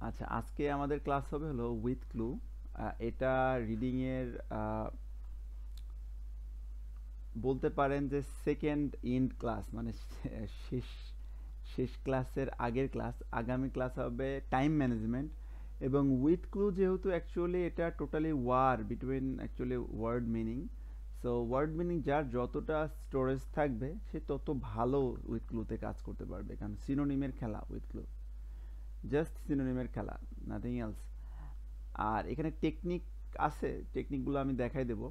আচ্ছা, আজকে আমাদের ক্লাস হবে হলো উইথ ক্লু। এটা রিডিং এর বলতে পারেন যে সেকেন্ড ইন্ড ক্লাস, মানে শেষ শেষ ক্লাসের আগের ক্লাস। আগামী ক্লাস হবে টাইম ম্যানেজমেন্ট। এবং উইথ ক্লু যেহেতু অ্যাকচুয়ালি এটা totally war between actually word meaning. So word meaning যার যতটা স্টোরেজ থাকবে সে তত ভালো উইথ ক্লুতে কাজ করতে পারবে, কারণ সিনোনিমের খেলা উইথ ক্লু, জাস্ট সিনোনিমের খেলা, নাথিং এলস। আর এখানে টেকনিক আছে, টেকনিকগুলো আমি দেখাই দেব।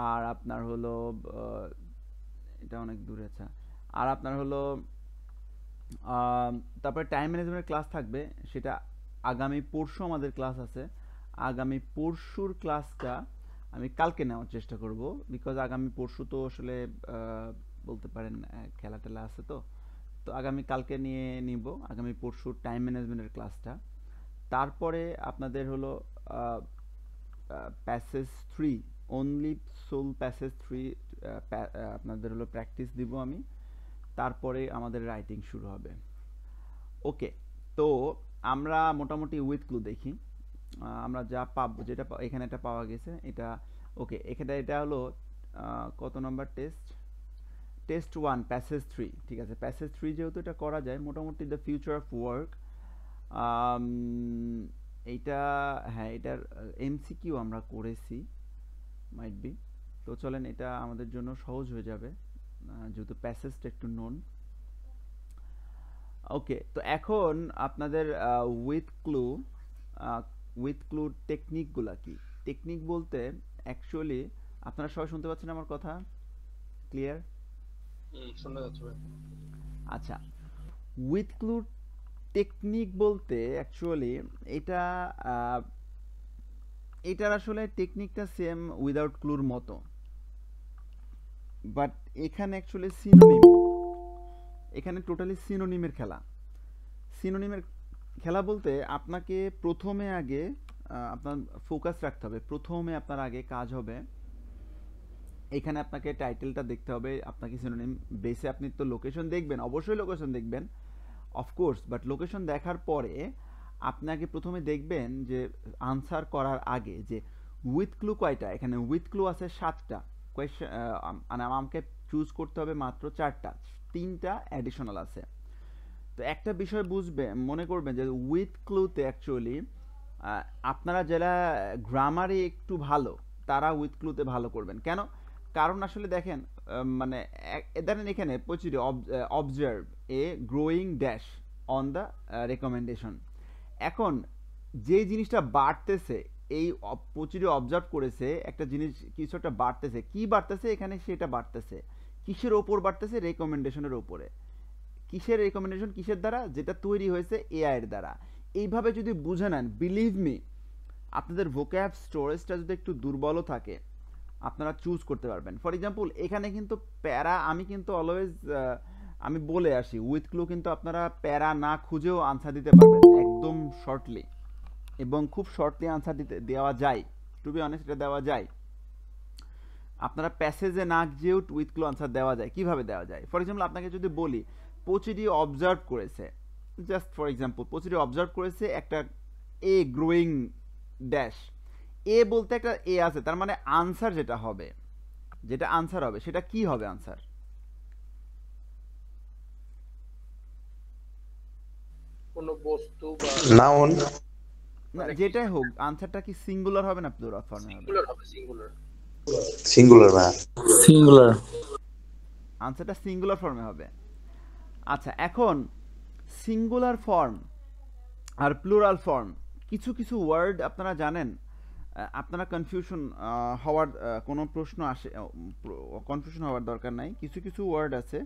আর আপনার হলো এটা অনেক দূরে, আচ্ছা। আর আপনার হলো তারপরে টাইম ম্যানেজমেন্টের ক্লাস থাকবে, সেটা আগামী পরশু আমাদের ক্লাস আছে। আগামী পরশুর ক্লাসটা আমি কালকে নেওয়ার চেষ্টা করব, বিকজ আগামী পরশু তো আসলে বলতে পারেন খেলা টেলা আছে, তো তো আগামী কালকে নিয়ে নিব আগামী পরশু টাইম ম্যানেজমেন্টের ক্লাসটা। তারপরে আপনাদের হলো passage three, only sole passage three আপনাদের হলো প্র্যাকটিস দিব আমি। তারপরে আমাদের রাইটিং শুরু হবে। ওকে, তো আমরা মোটামুটি উইথ ক্লু দেখি। আমরা যা পাবো, যেটা এখানে এটা পাওয়া গেছে এটা। ওকে, এখানে এটা হলো কত number test? Test one, passage three. ঠিক আছে, প্যাসেজ থ্রি যেহেতু এটা করা যায়, মোটামুটি the future of work. Um, এইটা, হ্যাঁ, এটার এমসিকিউ আমরা করেছি, মাইট বি। তো চলেন, এটা আমাদের জন্য সহজ হয়ে যাবে যেহেতু প্যাসেজটা একটু নোন। ওকে, তো এখন আপনাদের উইথ ক্লু, উইথ ক্লুর টেকনিকগুলা কি? টেকনিক বলতে অ্যাকচুয়ালি আপনারা সবাই শুনতে পাচ্ছেন আমার কথা? ক্লিয়ার? শোনা যাচ্ছে ভাই। আচ্ছা, উইথ ক্লুর টেকনিক বলতে অ্যাকচুয়ালি এটা আহ, এটার আসলে টেকনিকটা সেম উইদাউট ক্লুর মতো, বাট এখানে অ্যাকচুয়ালি সিনোনিম, এখানে টোটালি সিনোনিমের খেলা। সিনোনিমের খেলা বলতে আপনাকে প্রথমে আগে আপনার ফোকাস রাখতে হবে। প্রথমে আপনার আগে কাজ হবে, এখানে আপনাকে টাইটেলটা দেখতে হবে। আপনাকে সিনোনিম বেসে আপনি তো লোকেশন দেখবেন, অবশ্যই লোকেশন দেখবেন, অফকোর্স, বাট লোকেশন দেখার পরে আপনাকে প্রথমে দেখবেন যে আনসার করার আগে যে উইথ ক্লু কয়টা। এখানে উইথ ক্লু আছে 7টা কোয়েশ্চেন, মানে আমাকে চুজ করতে হবে মাত্র 4টা, 3টা অ্যাডিশনাল আছে। তো একটা বিষয় বুঝবে, মনে করবেন যে উইথ ক্লুতে অ্যাকচুয়ালি আপনারা যারা গ্রামারে একটু ভালো, তারা উইথ ক্লুতে ভালো করবেন। কেন? কারণ আসলে দেখেন, মানে ধরেন এখানে প্রচুর observe a growing dash on the recommendation. এখন যে জিনিসটা বাড়তেছে, এই প্রচুরে অবজার্ভ করেছে একটা জিনিস, কিছু একটা বাড়তেছে, কি বাড়তেছে এখানে, সেটা বাড়তেছে কিসের ওপর বাড়তেছে? রেকমেন্ডেশনের ওপরে। কিসের রেকমেন্ডেশন? কিসের দ্বারা? যেটা তৈরি হয়েছে এআই এর দ্বারা। এইভাবে যদি বুঝে নেন, বিলিভ মি, আপনাদের ভোক্যাব স্টোরেজটা যদি একটু দুর্বলও থাকে, আপনারা চুজ করতে পারবেন। ফর এক্সাম্পল, এখানে কিন্তু প্যারা, আমি কিন্তু অলওয়েজ আমি বলে আসি, উইথ ক্লু কিন্তু আপনারা প্যারা না খুঁজেও আনসার দিতে পারবেন একদম শর্টলি, এবং খুব শর্টলি আনসার দিতে দেওয়া যায়। টু বি অনেস্ট, এটা দেওয়া যায়। আপনারা প্যাসেজে না গিয়েও উইথ ক্লু আনসার দেওয়া যায়। কিভাবে দেওয়া যায়? ফর এক্সাম্পল, আপনাকে যদি বলি পচিডি অবজার্ভ করেছে, জাস্ট ফর এক্সাম্পল, পচিডি অবজার্ভ করেছে একটা এ গ্রোয়িং ড্যাশ, এ বলতে একটা এ আছে, তার মানে আনসার যেটা হবে, যেটা আনসার হবে সেটা কি হবে আনসার? কোনো বস্তু বা নাউন। না, মানে কিছু যেটাই হোক, আনসারটা কি সিঙ্গুলার হবে না প্লুরাল ফর্মে হবে? সিঙ্গুলার হবে, সিঙ্গুলার। সিঙ্গুলার না। সিঙ্গুলার। আনসারটা সিঙ্গুলার ফর্মে হবে। আচ্ছা, এখন সিঙ্গুলার ফর্ম আর প্লুরাল ফর্ম, কিছু কিছু ওয়ার্ড আপনারা জানেন, আপনারা কনফিউশন হওয়ার কোনো প্রশ্ন আসে, কনফিউশন হওয়ার দরকার নাই। কিছু কিছু ওয়ার্ড আছে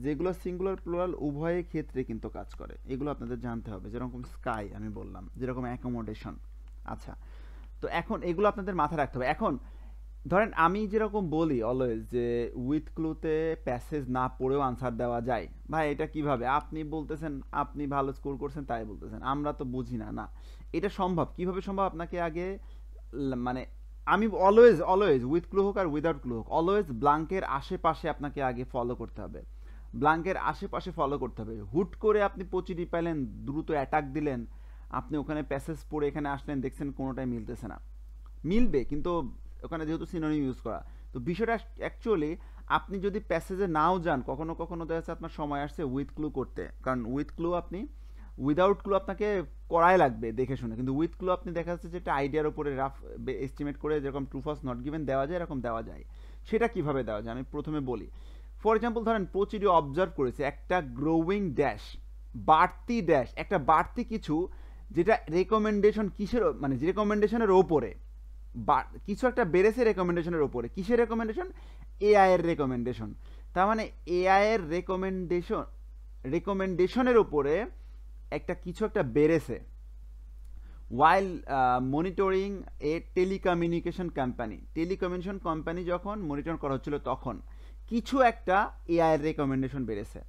যেগুলো সিঙ্গুলার প্লুরাল উভয় ক্ষেত্রে কিন্তু কাজ করে, এগুলো আপনাদের জানতে হবে। যেরকম স্কাই আমি বললাম, যেরকম অ্যাকোমোডেশন। আচ্ছা, তো এখন এগুলো আপনাদের মাথায় রাখতে হবে। এখন ধরেন আমি যেরকম বলি অলওয়েজ যে উইথ ক্লুতে প্যাসেজ না পড়েও আনসার দেওয়া যায়। ভাই এটা কিভাবে? আপনি বলতেছেন আপনি ভালো স্কোর করছেন তাই বলতেছেন, আমরা তো বুঝি না। না, এটা সম্ভব। কিভাবে সম্ভব? আপনাকে আগে মানে আমি অলওয়েজ অলওয়েজ উইথ ক্লু হোক আর উইদাউট ক্লু হোক, অলওয়েজ ব্লাঙ্কের আশেপাশে আপনাকে আগে ফলো করতে হবে। ব্লাঙ্কের আশেপাশে ফলো করতে হবে। হুট করে আপনি পচিডি পাইলেন, দ্রুত অ্যাটাক দিলেন, আপনি ওখানে প্যাসেজ পড়ে এখানে আসলেন, দেখছেন কোনোটাই মিলতেছে না। মিলবে, কিন্তু ওখানে যেহেতু সিনোনিম ইউজ করা, তো বিষয়টা অ্যাকচুয়ালি আপনি যদি প্যাসেজে নাও যান, কখনো কখনো দেখা যাচ্ছে আপনার সময় আসছে উইথ ক্লু করতে, কারণ উইথ ক্লু আপনি, উইদাউট ক্লু আপনাকে করাই লাগবে দেখে শুনে, কিন্তু উইথ ক্লু আপনি দেখা যাচ্ছে যে একটা আইডিয়ার উপরে রাফ এস্টিমেট করে যেরকম ট্রু ফলস নট গিভেন দেওয়া যায় এরকম দেওয়া যায়। সেটা কিভাবে দেওয়া যায় আমি প্রথমে বলি। ফর এক্সাম্পল ধরেন প্রচিডিও অবজার্ভ করেছে একটা গ্রোয়িং ড্যাশ, বাড়তি ড্যাশ, একটা বাড়তি কিছু যেটা রেকমেন্ডেশন কিসের, মানে যে রেকমেন্ডেশনের ওপরে কিছু একটা বেড়েছে রেকমেন্ডেশনের ওপরে, কিসের রেকমেন্ডেশন? এআই এর রেকমেন্ডেশন। তার মানে এআই এর রেকমেন্ডেশনের উপরে একটা কিছু একটা বেড়েছে, ওয়াইল মনিটরিং এ টেলিকমিউনিকেশন কোম্পানি যখন মনিটর করা হচ্ছিল তখন কিছু একটা এআই এর রেকমেন্ডেশন বেড়েছে।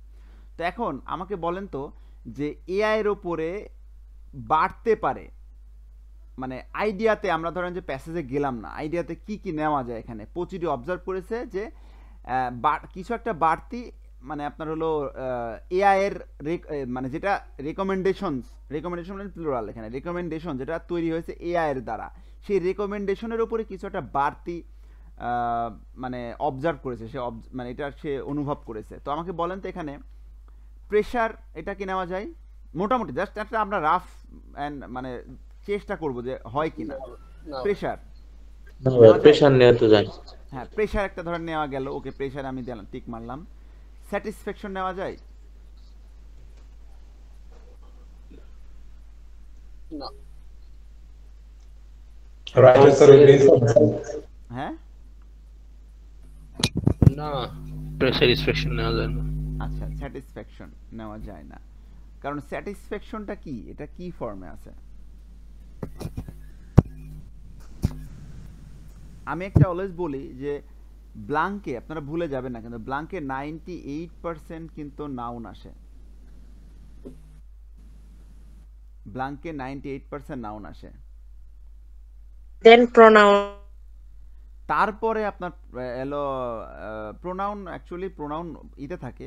তো এখন আমাকে বলেন তো যে এআই এর ওপরে বাড়তে পারে, মানে আইডিয়াতে আমরা ধরেন যে প্যাসেজে গেলাম না, আইডিয়াতে কি কি নেওয়া যায়, এখানে প্রচিডিও অবজার্ভ করেছে যে কিছু একটা বাড়তি, মানে আপনার হলো এআই এর মানে যেটা রেকমেন্ডেশন মানে প্লুরাল, এখানে রেকমেন্ডেশন যেটা তৈরি হয়েছে এআই এর দ্বারা, সেই রেকমেন্ডেশনের উপরে কিছু একটা বাড়তি মানে অবজার্ভ করেছে সে, মানে এটা সে অনুভব করেছে। তো আমাকে বলেন তো এখানে প্রেশার এটা কি নেওয়া যায়? মোটামুটি জাস্ট একটা আমরা রাফ অ্যান্ড মানে চেষ্টা করব যে হয় কিনা। প্রেশার, প্রেশার নেওয়া তো যায়। হ্যাঁ প্রেশার একটা ধরেন নেওয়া গেল, ওকে প্রেশার আমি দিলাম, টিক মারলাম। স্যাটিসফ্যাকশন নেওয়া যায়? না। হ্যাঁ না, স্যাটিসফ্যাকশন নেওয়া যায় না। আচ্ছা, স্যাটিসফ্যাকশন নেওয়া যায় না, কারণ স্যাটিসফ্যাকশনটা কি, এটা কি ফর্মে আছে? আমি একটা অলওয়েজ বলি যে ব্লাঙ্কে আপনারা ভুলে যাবেন না, কিন্তু ব্লাঙ্কে 98% কিন্তু নাউন আসে, ব্লাঙ্কে 98% নাউন আসে। দেন প্রোনাউন, তারপরে আপনার এলো প্রোনাউন, অ্যাকচুয়ালি প্রোনাউন ইতে থাকে,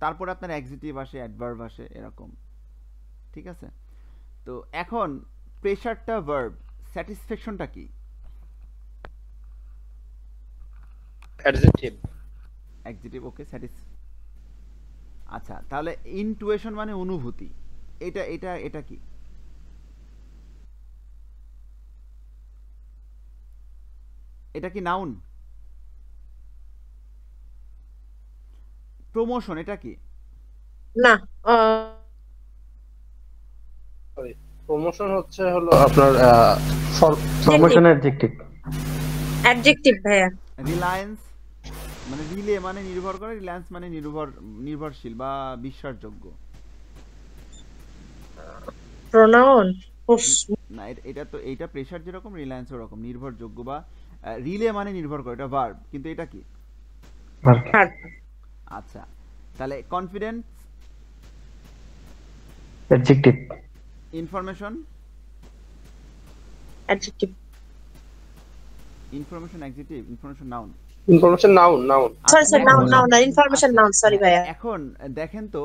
তারপরে আপনার অ্যাডজেক্টিভ আসে, অ্যাডভার্ব আসে, এরকম, ঠিক আছে? তো এখন প্রেশারটা ভার্ব, স্যাটিসফ্যাকশনটা কি? অ্যাডজেক্টিভ। অ্যাডজেক্টিভ, ওকে। আচ্ছা, তাহলে ইনটুইশন মানে অনুভূতি, এটা এটা এটা কি? এটা কি নাউন? প্রমোশন এটা কি? না, সরি, প্রমোশন হচ্ছে হলো আপনার প্রমোশন অ্যাডজেক্টিভ। অ্যাডজেক্টিভ ভাইয়া। রিলায়েন্স মানে রিলে মানে নির্ভর করে, রিলায়েন্স মানে নির্ভরশীল বা বিশ্বাসযোগ্য। প্রোনাউন, না এটা তো, এইটা প্রেশার যেরকম রিলায়েন্স ওরকম নির্ভরযোগ্য, বা রিলে মানে নির্ভর করে, এটা ভার্ব, কিন্তু এটা কি? আচ্ছা, তাহলে confidence adjective. Information adjective. Information adjective, information noun. Information noun. Sorry sir, noun না, ইনফরমেশন নাউন, সরি ভাইয়া। এখন দেখেন তো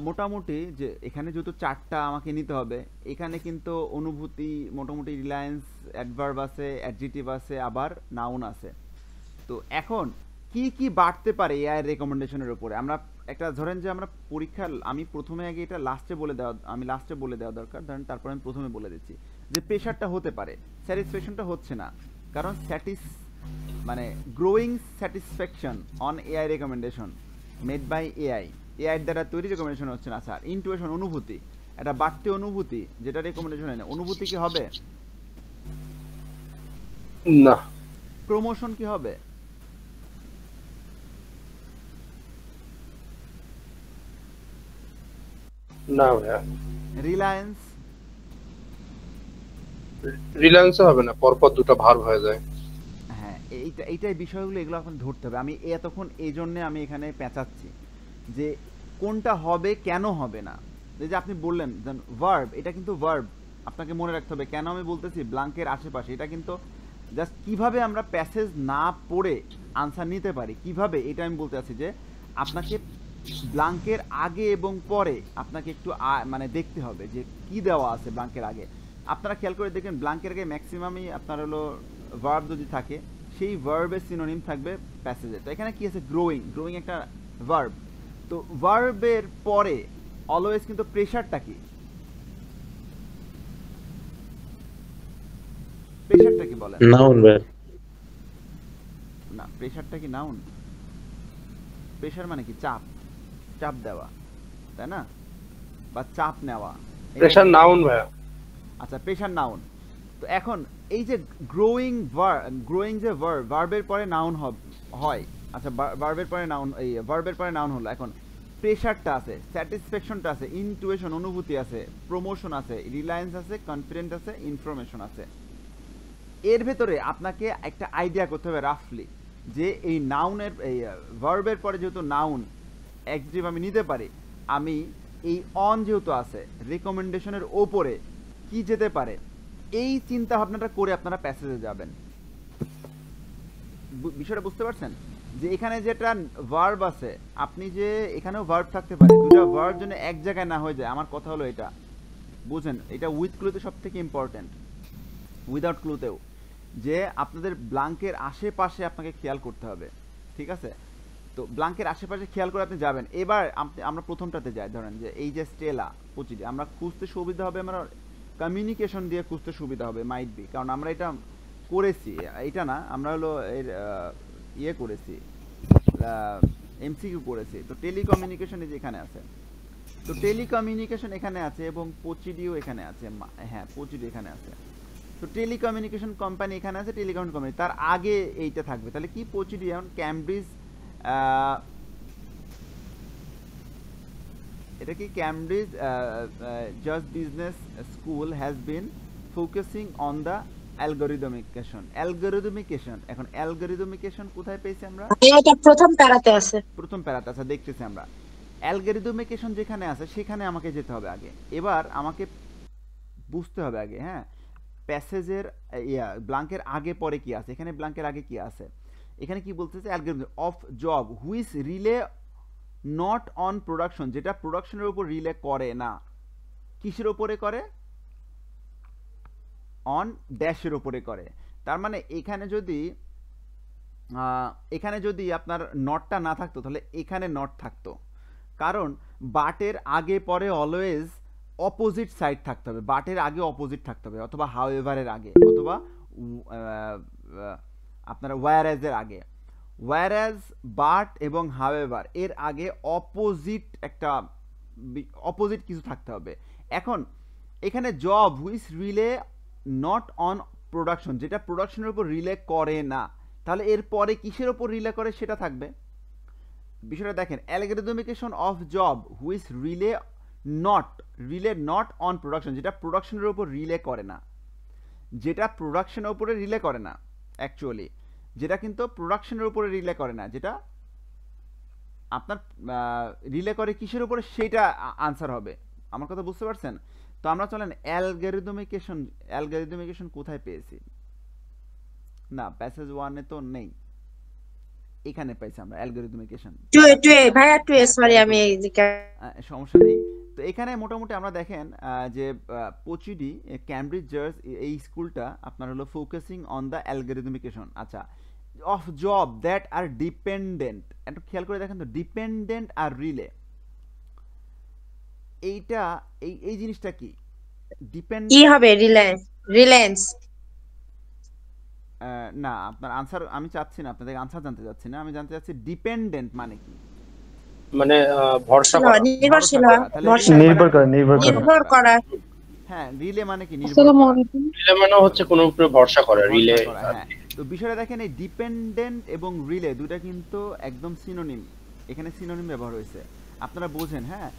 মোটামুটি যে এখানে যেহেতু 4টা আমাকে নিতে হবে, এখানে কিন্তু অনুভূতি মোটামুটি রিলায়েন্স, অ্যাডভার্ব আছে, অ্যাডজেক্টিভ আছে, আবার নাউন আছে। তো এখন কি কি বাড়তে পারে এআই রেকমেন্ডেশনের উপরে? আমরা একটা ধরেন যে আমরা পরীক্ষা, আমি প্রথমে আগে এটা লাস্টে বলে দেওয়া দরকার, ধরেন তারপর আমি প্রথমে বলে দিচ্ছি যে প্রেশারটা হতে পারে, স্যাটিসফ্যাকশনটা হচ্ছে না, কারণ মানে growing satisfaction on AI recommendation made by AI দ্বারা তৈরি রেকমেন্ডেশন হচ্ছে না স্যার। ইনটুইশন অনুভূতি, একটা বাড়তি অনুভূতি যেটা রেকমেন্ডেশন হয় না, অনুভূতি কি হবে? না। প্রমোশন কি হবে? না ভাইয়া। রিলায়েন্সও হবে না, পরপর দুটো ভার্ব হয়ে যায়। হ্যাঁ, এইটাই বিষয়গুলো, এগুলো এখন ধরতে হবে। আমি এতক্ষণ এই জন্যে আমি এখানে পেঁচাচ্ছি যে কোনটা হবে, কেন হবে না। যে আপনি বললেন ভার্ব, এটা কিন্তু ভার্ব, আপনাকে মনে রাখতে হবে। কেন আমি বলতেছি ব্লাঙ্কের আশেপাশে, এটা কিন্তু জাস্ট কিভাবে আমরা প্যাসেজ না পড়ে আনসার নিতে পারি কিভাবে, এটা আমি বলতে চাচ্ছি যে আপনাকে ব্লাঙ্কের আগে এবং পরে আপনাকে একটু মানে দেখতে হবে যে কি দেওয়া আছে ব্লাঙ্কের আগে। আপনারা খেয়াল করে দেখেন ব্লাঙ্কের আগে ম্যাক্সিমামই আপনার হলো ভার্ব যদি থাকে সেই ভার্বের সিনোনিম থাকবে প্যাসেজে। তো এখানে কি আছে, গ্রোয়িং, গ্রোয়িং একটা ভার্ব। তো ভার্বের পরে অলওয়েজ কিন্তু প্রেশারটা কি, প্রেশারটা কি বলেন? নাউন ভাইয়া। না, প্রেশারটা কি নাউন? প্রেশার মানে কি চাপ, চাপ দেওয়া, তাই না? বা চাপ নেওয়া। প্রেশার নাউন ভাইয়া। আচ্ছা, প্রেশার নাউন। তো এখন এই যে গ্রোয়িং গ্রোয়িং যে ভার্বের পরে নাউন হয়, আচ্ছা ভার্বের পরে নাউন, এই ভার্বের পরে নাউন হলো। এখন প্রেশারটা আছে, স্যাটিসফ্যাকশনটা আছে, ইনটুইশন অনুভূতি আছে, প্রমোশন আছে, রিলায়েন্স আছে, কনফিডেন্ট আছে, ইনফরমেশন আছে। এর ভেতরে আপনাকে একটা আইডিয়া করতে হবে রাফলি যে এই নাউনের, এই ভার্বের পরে যেহেতু নাউন অ্যাডজেক্টিভ আমি নিতে পারি, আমি এই অন যেহেতু আছে রেকমেন্ডেশনের ওপরে কি যেতে পারে, এই চিন্তা ভাবনাটা করে আপনারা প্যাসেজে যাবেন। বিষয়টা বুঝতে পারছেন যে এখানে যেটা ভার্ব আছে, আপনি যে এখানেও ভার্ব থাকতে পারে, দুটো ভার্ব যেন এক জায়গায় না হয়ে যায়। আমার কথা হলো এটা বুঝেন, এটা উইথ ক্লুতে সব থেকে ইম্পর্টেন্ট, উইদাউট ক্লুতেও, যে আপনাদের ব্লাঙ্কের আশেপাশে আপনাকে খেয়াল করতে হবে, ঠিক আছে? তো ব্লাঙ্কের আশেপাশে খেয়াল করে আপনি যাবেন। এবার আমরা প্রথমটাতে যাই, ধরেন যে এই যে স্টেলা পচিডি, আমরা খুঁজতে সুবিধা হবে, আমরা কমিউনিকেশন দিয়ে খুঁজতে সুবিধা হবে, মাইট বি, কারণ আমরা এটা করেছি, এটা না, আমরা হলো এর ইয়ে করেছি, এমসিকিউ করেছি। তো টেলিকমিউনিকেশন এই যে এখানে আছে, তো টেলিকমিউনিকেশন এখানে আছে এবং পচিডিও এখানে আছে, হ্যাঁ পচিডি এখানে আছে। তো টেলিকমিউনিকেশন কোম্পানি এখানে আছে, টেলিকমিউনিকেশন কোম্পানি, তার আগে এইটা থাকবে, তাহলে কি পচিডি, যেমন ক্যামব্রিজ, এটা কি Cambridge just business school has been focusing on the algorithmication. Algorithmication, এখন অ্যালগরিদমিকেশন কোথায় পেয়েছি আমরা? এটা প্রথম প্যারাতে আছে। প্রথম প্যারাতে আছে, দেখতেছি আমরা। অ্যালগরিদমিকেশন যেখানে আছে সেখানে আমাকে যেতে হবে আগে। এবার আমাকে বুঝতে হবে আগে, হ্যাঁ, প্যাসেজের ব্লাঙ্কের আগে পরে কি আছে। এখানে ব্লাঙ্কের আগে কি আছে, এখানে কি বলতেছে, algorithm of job which rely not on production, যেটা প্রোডাকশনের উপর রিলে করে না। কিসের উপরে করে? অন ড্যাশের উপরে করে। তার মানে এখানে যদি আপনার নটটা না থাকতো তাহলে এখানে নট থাকতো, কারণ বাটের আগে পরে অলওয়েজ অপোজিট সাইড থাকতে হবে, বাটের আগে অপোজিট থাকতে হবে, অথবা হাউএভারের আগে, অথবা আপনার ওয়্যারএজের আগে। ওয়্যারএজ, বাট এবং হাউএভার এর আগে অপোজিট একটা অপোজিট কিছু থাকতে হবে। এখন এখানে job which rely not on production, যেটা প্রোডাকশনের উপর রিলে করে না, তাহলে এর পরে কিসের উপর রিলে করে সেটা থাকবে। বিষয়টা দেখেন, algorithmication of job which rely not on production, যেটা প্রোডাকশনের উপর রিলে করে না, যেটা প্রোডাকশনের উপরে রিলে করে না, অ্যাকচুয়ালি যেটা কিন্তু প্রোডাকশনের উপরে রিলে করে না, যেটা আপনার রিলে করে কিসের উপরে, সেটা আনসার হবে। আমার কথা বুঝতে পারছেন? তো আমরা চলেন অ্যালগরিদমিকেশন কোথায় পেয়েছি? না, প্যাসেজ 1 এ তো নেই, এখানে পাইছি আমরা অ্যালগরিদমিকেশন। ভাইয়া সরি আমি এইদিকে সমস্যা নেই। তো এখানে মোটামুটি আমরা দেখেন যে পচিডি ক্যামব্রিজ জার্স এই স্কুলটা আপনার হলো ফোকাসিং অন দ্য অ্যালগরিদমিকেশন, আচ্ছা, of job that are dependent. একটু খেয়াল করে দেখেন তো, ডিপেন্ডেন্ট আর রিলে, এইটা এই জিনিসটা কি? ডিপেন্ডেন্ট কি হবে? রিলায়েন্স না, আপনার আনসার আমি চাচ্ছি না, আপনাদের আনসার জানতে চাচ্ছি না, আমি জানতে চাচ্ছি ডিপেন্ডেন্ট মানে কি। মানে ভরসা করা, নির্ভরশীল, নির্ভর করা। হ্যাঁ, রিলে মানে কি? আসসালামু আলাইকুম। রিলে মানে হচ্ছে কোনো উপরে ভরসা করা, রিলে। হ্যাঁ, তো বিষয়টা দেখেন, এই ডিপেন্ডেন্ট এবং রিলে দুটো কিন্তু একদম সিনোনিম, এখানে সিনোনিম ব্যবহার হয়েছে, আপনারা বোঝেন। হ্যাঁ,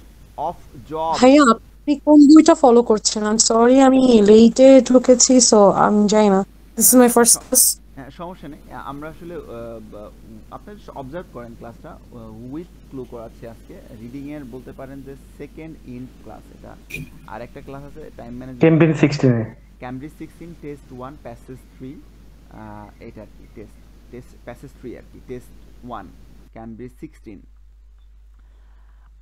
অফ জব। ভাইয়া আপনি কোন বইটা ফলো করছেন? আই এম সরি, আমি লেটে ঢুকেছি, সো আমি জানি না, this is my first class. হ্যাঁ, সমস্যা নেই, আমরা আসলে আপনারা অবজার্ভ করেন ক্লাসটা উইথ ক্লু করাচ্ছি আজকে। রিডিং এর বলতে পারেন যে সেকেন্ড ইন্ট ক্লাস এটা, আর একটা ক্লাস আছে time management, Cambridge 16 test 1 passage 3, এটা আর কি টেস্ট প্যাসেজ 3 আর কি, টেস্ট 1 ক্যামব্রিজ 16।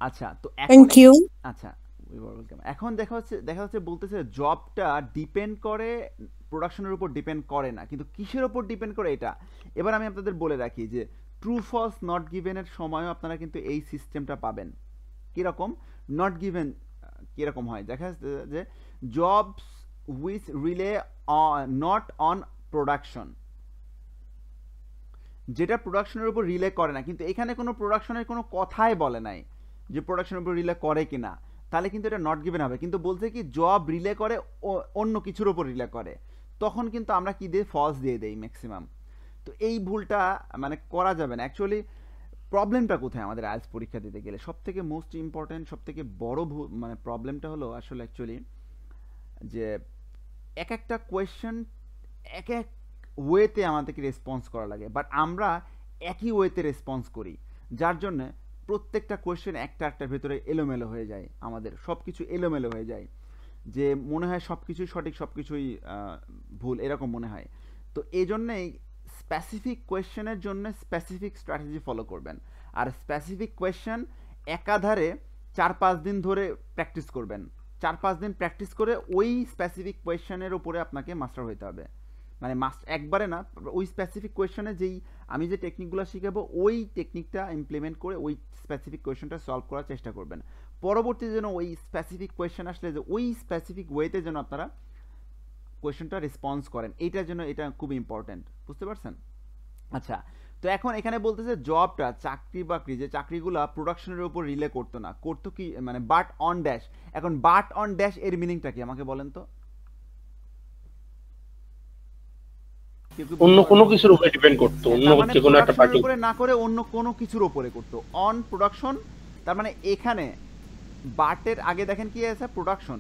আচ্ছা, তো থ্যাংক ইউ। আচ্ছা, we were welcome. এখন দেখা যাচ্ছে বলতেছে জবটা ডিপেন্ড করে প্রোডাকশনের উপর ডিপেন্ড করে না, কিন্তু কিসের উপর ডিপেন্ড করে এটা। এবার আমি আপনাদের বলে রাখি যে ট্রু ফলস নট গিভেনের সময়ও আপনারা কিন্তু এই সিস্টেমটা পাবেন। কিরকম নট গিভেন কিরকম হয়, দেখা যাচ্ছে যে jobs which relay not on production, যেটা প্রোডাকশনের উপর রিলে করে না, কিন্তু এখানে কোনো প্রোডাকশনের কোনো কথাই বলে নাই যে প্রোডাকশনের উপর রিলে করে কিনা, তাহলে কিন্তু এটা নট গিভেন হবে। কিন্তু বলছে কি জব রিলে করে অন্য কিছুর উপর রিলে করে, তখন কিন্তু আমরা কি দিয়ে ফলস দিয়ে দেই ম্যাক্সিমাম। তো এই ভুলটা মানে করা যাবে না। অ্যাকচুয়ালি প্রবলেমটা কোথায় আমাদের আইএলটিএস পরীক্ষা দিতে গেলে সব থেকে মোস্ট ইম্পর্টেন্ট, সব থেকে বড় মানে প্রবলেমটা হলো আসলে অ্যাকচুয়ালি যে এক একটা কোয়েশ্চেন এক এক ওয়েতে আমাদেরকে রেসপন্স করা লাগে, বাট আমরা একই ওয়েতে রেসপন্স করি, যার জন্য প্রত্যেকটা কোয়েশ্চেন একটার ভেতরে এলোমেলো হয়ে যায়, আমাদের সব কিছু এলোমেলো হয়ে যায়, যে মনে হয় সব কিছুই সঠিক সব কিছুই ভুল এরকম মনে হয়। তো এই জন্যেই স্পেসিফিক কোয়েশ্চেনের জন্য স্পেসিফিক স্ট্র্যাটেজি ফলো করবেন, আর স্পেসিফিক কোয়েশ্চেন একাধারে 4-5 দিন ধরে প্র্যাকটিস করবেন। 4-5 দিন প্র্যাকটিস করে ওই স্পেসিফিক কোয়েশ্চেনের উপরে আপনাকে মাস্টার হতে হবে, মানে একবারে না, ওই স্পেসিফিক কোয়েশ্চনে যেই আমি যে টেকনিকগুলো শিখাবো ওই টেকনিকটা ইমপ্লিমেন্ট করে ওই স্পেসিফিক কোয়েশ্চনটা সলভ করার চেষ্টা করবেন। পরবর্তীতে যেন ওই স্পেসিফিক কোয়েশ্চেন আসলে যে ওই স্পেসিফিক ওয়েতে যেন আপনারা কোয়েশ্চনটা রেসপন্স করেন, এইটার জন্য এটা খুব ইম্পর্টেন্ট, বুঝতে পারছেন? আচ্ছা, তো এখন এখানে বলতেছে জবটা চাকরি বাকরি যে চাকরিগুলো প্রোডাকশনের উপর রিলে করতো না, করতো কি মানে বাট অন ড্যাশ। এখন বাট অন ড্যাশ এর মিনিংটা কি আমাকে বলেন তো? অন্য কোনো কিছুর উপরে ডিপেন্ড করতো, অন্য যে কোনো একটা পার্টি উপরে না করে অন্য কোনো কিছুর উপরে করতো, অন প্রোডাকশন। তার মানে এখানে বাটের আগে দেখেন কি আছে, প্রোডাকশন,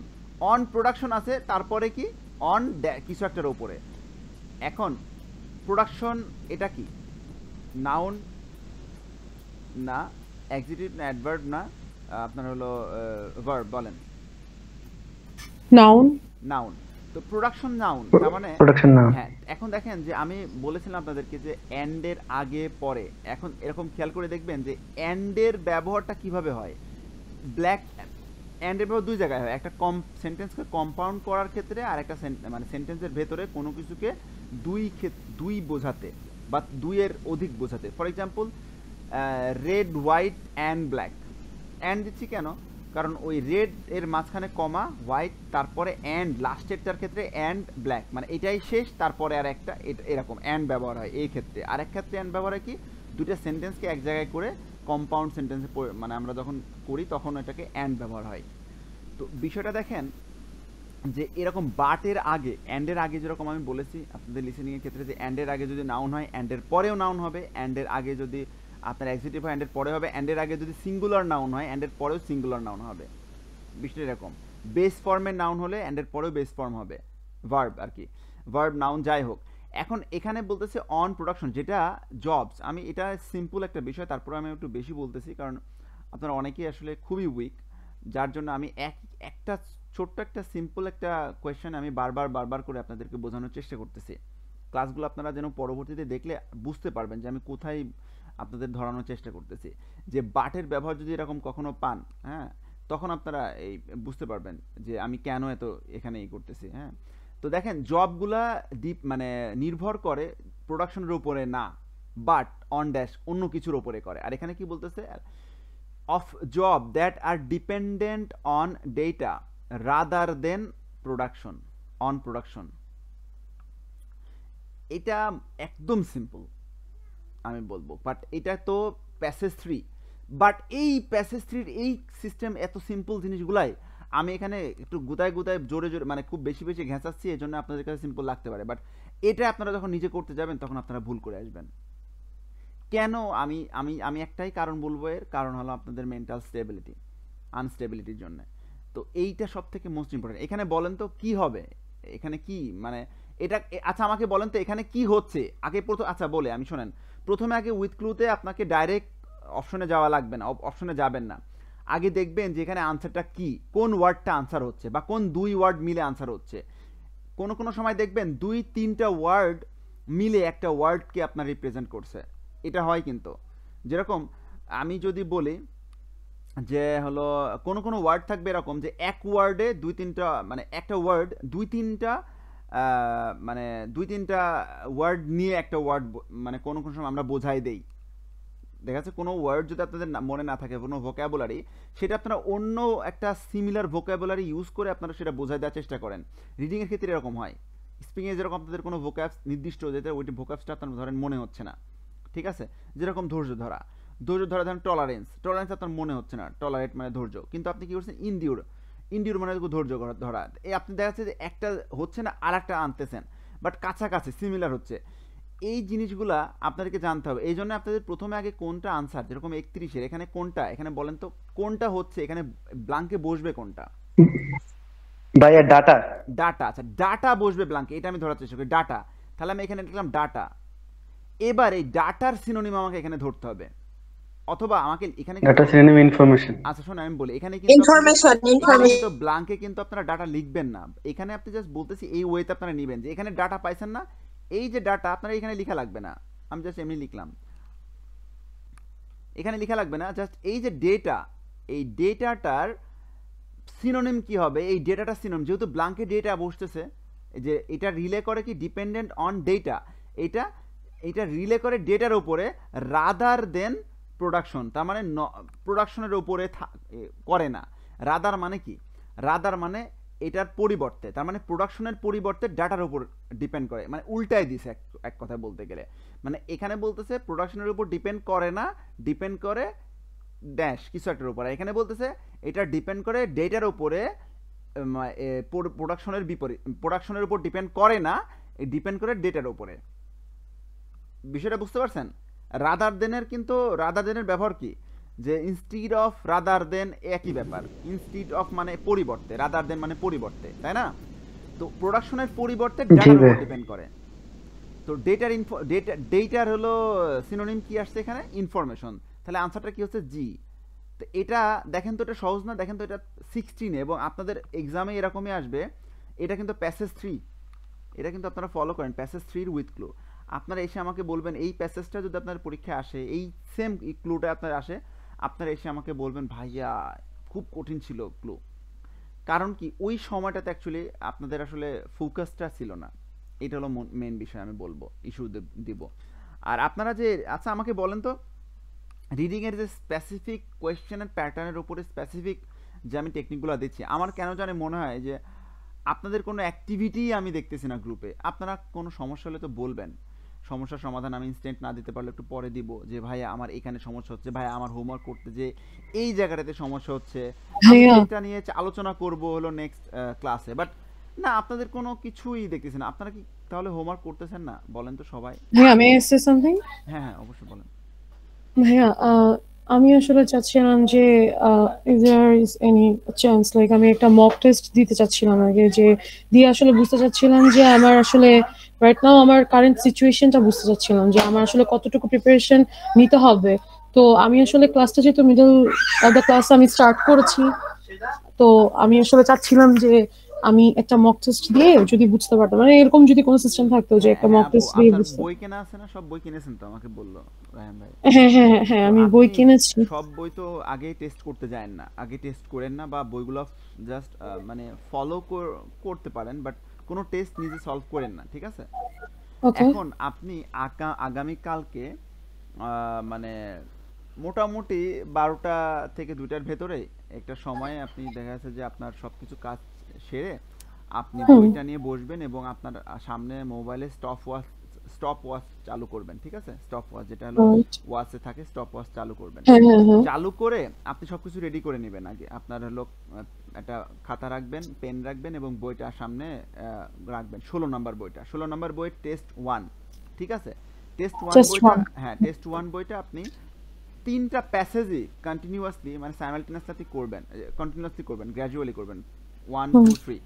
অন প্রোডাকশন আছে, তারপরে কি অন কিছু একটার উপরে। এখন প্রোডাকশন এটা কি নাউন না, অ্যাডজেক্টিভ না, অ্যাডভার্ব না, আপনার হলো ভার্ব, বলেন। নাউন। নাউন। তো প্রোডাকশন নাউন, তার মানে প্রোডাকশন নাউন। হ্যাঁ, এখন দেখেন যে আমি বলেছিলাম আপনাদেরকে যে এন্ডের আগে পরে, এখন এরকম খেয়াল করে দেখবেন যে এন্ডের ব্যবহারটা কিভাবে হয়। ব্ল্যাক এন্ডের ব্যবহার দুই জায়গায় হয়, একটা সেন্টেন্সকে কম্পাউন্ড করার ক্ষেত্রে, আর একটা মানে সেন্টেন্সের ভেতরে কোনো কিছুকে দুই বোঝাতে বা দুইয়ের অধিক বোঝাতে। For example red white and black, and দিচ্ছি কেন, কারণ ওই রেড এর মাঝখানে কমা, হোয়াইট, তারপরে অ্যান্ড, লাস্টেরটার ক্ষেত্রে অ্যান্ড ব্ল্যাক, মানে এটাই শেষ, তারপরে আর একটা এরকম অ্যান্ড ব্যবহার হয় এই ক্ষেত্রে। আর এক ক্ষেত্রে অ্যান্ড ব্যবহার হয় কি, দুইটা সেন্টেন্সকে এক জায়গায় করে কম্পাউন্ড সেন্টেন্সে মানে আমরা যখন করি তখন এটাকে অ্যান্ড ব্যবহার হয়। তো বিষয়টা দেখেন যে এরকম বাটের আগে, অ্যান্ডের আগে যেরকম আমি বলেছি আপনাদের লিসেনিংয়ের ক্ষেত্রে, যে অ্যান্ডের আগে যদি নাউন হয় অ্যান্ডের পরেও নাউন হবে, অ্যান্ডের আগে যদি আপনার অ্যাডজেক্টিভ হয় অ্যান্ডের পরে হবে, অ্যান্ডের আগে যদি সিঙ্গুলার নাউন হয় অ্যান্ডের পরেও সিঙ্গুলার নাউন হবে। বিষয়টা এরকম, বেস ফর্মের নাউন হলে অ্যান্ডের পরেও বেস ফর্ম হবে, ভার্ব আর কি, ভার্ব নাউন যাই হোক। এখন এখানে বলতেছে অন প্রোডাকশন, যেটা জবস। আমি এটা সিম্পল একটা বিষয়, তারপরে আমি একটু বেশি বলতেছি কারণ আপনারা অনেকেই আসলে খুবই উইক, যার জন্য আমি একটা ছোট্ট একটা সিম্পল একটা কোয়েশ্চেন আমি বারবার করে আপনাদেরকে বোঝানোর চেষ্টা করতেছি। ক্লাসগুলো আপনারা যেন পরবর্তীতে দেখলে বুঝতে পারবেন যে আমি কোথায় আপনাদের ধরানোর চেষ্টা করতেছি। যে বাটের ব্যবহার যদি এরকম কখনো পান, হ্যাঁ, তখন আপনারা এই বুঝতে পারবেন যে আমি কেন এত এখানে এই করতেছি। হ্যাঁ, তো দেখেন জবগুলা মানে নির্ভর করে প্রোডাকশনের উপরে না, বাট অন ড্যাশ অন্য কিছুর উপরে করে। আর এখানে কি বলতেছে, of job that are dependent on data rather than production, on production. এটা একদম সিম্পল আমি বলবো, বাট এটা তো প্যাসেজ 3, বাট এই প্যাসেজ 3 এই সিস্টেম এত সিম্পল জিনিসগুলাই আমি এখানে একটু গুতায় জোরে মানে খুব বেশি ঘেঁচাচ্ছি, এই জন্য আপনাদের কাছে সিম্পল লাগতে পারে, বাট এটা আপনারা যখন নিজে করতে যাবেন তখন আপনারা ভুল করে আসবেন। কেন আমি আমি আমি একটাই কারণ বলবো, এর কারণ হলো আপনাদের মেন্টাল স্টেবিলিটি, আনস্টেবিলিটির জন্য। তো এইটা সব থেকে মোস্ট ইম্পর্টেন্ট। এখানে বলেন তো কি হবে, এখানে কি মানে এটা, আচ্ছা আমাকে বলেন তো এখানে কি হচ্ছে আগে প্রথম, আচ্ছা বলে আমি শোনেন, প্রথমে আগে উইথ ক্লুতে আপনাকে ডাইরেক্ট অপশনে যাওয়া লাগবে না, অপশনে যাবেন না, আগে দেখবেন যে এখানে আনসারটা কি, কোন ওয়ার্ডটা আনসার হচ্ছে বা কোন দুই ওয়ার্ড মিলে আনসার হচ্ছে। কোনো সময় দেখবেন 2-3টা ওয়ার্ড মিলে একটা ওয়ার্ডকে আপনার রিপ্রেজেন্ট করছে, এটা হয় কিন্তু। যেরকম আমি যদি বলি যে হলো কোন ওয়ার্ড থাকবে এরকম যে এক ওয়ার্ডে দুই তিনটা মানে একটা ওয়ার্ড দুই তিনটা মানে দুই তিনটা ওয়ার্ড নিয়ে একটা ওয়ার্ড মানে কোন সময় আমরা বোঝাই দেই। দেখা যাচ্ছে কোনো ওয়ার্ড যদি আপনাদের মনে না থাকে কোনো ভোকাবুলারি, সেটা আপনারা অন্য একটা সিমিলার ভোকাবুলারি ইউজ করে আপনারা সেটা বোঝাই দেওয়ার চেষ্টা করেন। রিডিংয়ের ক্ষেত্রে এরকম হয়, স্পিকিংয়ে যেরকম আপনাদের কোনো ভোকাবস নির্দিষ্ট যেটা ওইটি ভোকাবসটা আপনার ধরেন মনে হচ্ছে না, ঠিক আছে? যেরকম ধৈর্য ধরা ধরেন টলারেন্স আপনার মনে হচ্ছে না, টলারেট মানে ধৈর্য, কিন্তু আপনি কি করছেন ইনডিউর মানে ধৈর্য ধরা। এই আপনি দেখা যাচ্ছে যে একটা হচ্ছে না আর একটা আনতেছেন, বাট কাছাকাছি সিমিলার হচ্ছে। এই জিনিসগুলা আপনাদেরকে জানতে হবে। এই জন্য আপনাদের প্রথমে আগে কোনটা আনসার, যেরকম 31-এর এখানে কোনটা, এখানে বলেন তো কোনটা হচ্ছে, এখানে ব্লাঙ্কে বসবে কোনটা? ভাইয়া ডাটা। ডাটা। আচ্ছা ডাটা বসবে ব্লাঙ্কে, এটা আমি ধরার চেষ্টা করি ডাটা। তাহলে আমি এখানে লিখলাম ডাটা। এবার এই ডাটার সিনোনিম আমাকে এখানে ধরতে হবে, অথবা আমাকে এখানে ডাটা সিনোনিম ইনফরমেশন। আচ্ছা শোনো আমি বলি, এখানে কিন্তু ইনফরমেশন ব্লাঙ্কে কিন্তু আপনারা ডাটা লিখবেন না। এখানে আপনি জাস্ট বলতেছি এই ওয়েতে আপনারা নেবেন যে এখানে ডাটা পাইছেন না, এই যে ডাটা আপনারা এখানে লেখা লাগবে না, আমি জাস্ট এমনি লিখলাম, এখানে লেখা লাগবে না, জাস্ট এই যে ডেটা, এই ডেটাটার সিনোনিম কি হবে? এই ডেটাটার সিনোনিম, যেহেতু ব্লাঙ্কে ডেটা বসতেছে, যে এটা রিলে করে কি ডিপেন্ডেন্ট অন ডেটা, এটা রিলে করে ডেটার উপরে রাদার দেন প্রোডাকশন, তার মানে প্রোডাকশনের উপরে করে না। রাদার মানে কি? রাদার মানে এটার পরিবর্তে, তার মানে প্রোডাকশনের পরিবর্তে ডাটার উপর ডিপেন্ড করে, মানে উল্টাই দিছে এক কথায় বলতে গেলে। মানে এখানে বলতেছে প্রোডাকশনের উপর ডিপেন্ড করে না, ডিপেন্ড করে ড্যাশ কিছু একটার উপরে। এখানে বলতেছে এটা ডিপেন্ড করে ডেটার উপরে, প্রোডাকশনের বিপরীত, প্রোডাকশনের উপর ডিপেন্ড করে না, ডিপেন্ড করে ডেটার উপরে। বিষয়টা বুঝতে পারছেন? রাদার দেনের কিন্তু রাদার দেনের ব্যবহার কি? যে ইনস্টিড অফ রাদার দেন একই ব্যাপার, ইনস্টিড অফ মানে পরিবর্তে, রাদার দেন মানে পরিবর্তে, তাই না? তো প্রোডাকশনের পরিবর্তে ডাটার উপর ডিপেন্ড করে। তো ডেটার হলো সিনোনিম কি আসছে এখানে? ইনফরমেশন। তাহলে আনসারটা কি হচ্ছে? জি। তো এটা দেখেন তো, এটা সহজ না? দেখেন তো এটা 16 এবং আপনাদের এক্সামে এরকমই আসবে। এটা কিন্তু প্যাসেজ 3, এটা কিন্তু আপনারা ফলো করেন প্যাসেজ 3 উইথ ক্লু। আপনারা এসে আমাকে বলবেন এই প্যাসেজটা যদি আপনার পরীক্ষায় আসে, এই সেম ক্লুটা আপনার আসে, আপনারা এসে আমাকে বলবেন ভাইয়া খুব কঠিন ছিল ক্লু। কারণ কি ওই সময়টাতে অ্যাকচুয়ালি আপনাদের আসলে ফোকাসটা ছিল না। এটা হলো মেন বিষয়, আমি বলবো ইস্যু দিব। আর আপনারা যে আচ্ছা আমাকে বলেন তো, রিডিংয়ের যে স্পেসিফিক কোয়েশ্চেনের প্যাটার্নের উপরে স্পেসিফিক যে আমি টেকনিকগুলো দিচ্ছি, আমার কেন জানে মনে হয় যে আপনাদের কোনো অ্যাক্টিভিটি আমি দেখতেছি না গ্রুপে। আপনারা কোনো সমস্যা হলে তো বলবেন, সমস্যার সমাধান আমি ইনস্ট্যান্ট না দিতে পারলে একটু পরে দিব, যে ভাই আমার এখানে সমস্যা হচ্ছে, ভাই আমার হোমওয়ার্ক করতে যে এই জায়গাটাতে সমস্যা হচ্ছে, আমি এটা নিয়ে আলোচনা করব হলো নেক্সট ক্লাসে। বাট না, আপনাদের কোনো কিছুই দেখতেছি না। আপনারা কি তাহলে হোমওয়ার্ক করতেছেন না? বলেন তো সবাই। ভাইয়া মে আই সে সামথিং? হ্যাঁ হ্যাঁ অবশ্যই বলেন। ভাইয়া আমি আসলে চাচ্ছিলাম যে if there is any chance like আমি একটা মক টেস্ট দিতে চাচ্ছিলাম আগে, যে দিয়ে আসলে বুঝতে চাচ্ছিলাম যে আমার আসলে রাইট নাও আমার কারেন্ট সিচুয়েশনটা বুঝতে চাচ্ছিলাম যে আমার আসলে কতটুকু প্রিপারেশন নিতে হবে। তো আমি আসলে ক্লাসটা যেহেতু মিডল অফ দ্য ক্লাস আমি স্টার্ট করেছি, তো আমি আসলে চাচ্ছিলাম যে আমি একটা মক টেস্ট দিয়ে যদি বুঝতে পারতাম, মানে এরকম যদি কোনো সিস্টেম থাকতো যে একটা মক টেস্ট দিয়ে বুঝতে। বই কেনা আছে না? সব বই কিনেছেন তো? আমাকে বললো রায়হান ভাই। হ্যাঁ হ্যাঁ হ্যাঁ আমি বই কিনেছি। সব বই তো আগে টেস্ট করতে যায়েন না, আগে টেস্ট করেন না, বা বইগুলো জাস্ট মানে ফলো করতে পারেন, বাট কোনো টেস্ট নিজে সলভ করেন না, ঠিক আছে? এখন আপনি আগামী কালকে মানে মোটামুটি 12টা থেকে 2টার ভেতরে একটা সময় আপনি দেখা যাচ্ছে যে আপনার সবকিছু কাজ সেরে আপনি বইটা নিয়ে বসবেন এবং আপনার সামনে মোবাইলে স্টপ ওয়াচ চালু করবেন, ঠিক আছে? স্টপ ওয়াচ যেটা হলো ওয়াচে থাকে, স্টপ ওয়াচ চালু করবেন। চালু করে আপনি সবকিছু রেডি করে নেবেন। আগে আপনার হলো একটা খাতা রাখবেন, পেন রাখবেন এবং বইটা সামনে রাখবেন। 16 নম্বর বইটা, 16 নম্বর বই টেস্ট 1, ঠিক আছে? টেস্ট 1 বইটা, হ্যাঁ টেস্ট 1 বইটা আপনি 3টা প্যাসেজই কন্টিনিউয়াসলি মানে সাইমালটেনিয়াসলি করবেন, কন্টিনিউয়াসলি করবেন, গ্র্যাজুয়ালি করবেন 1 2 3।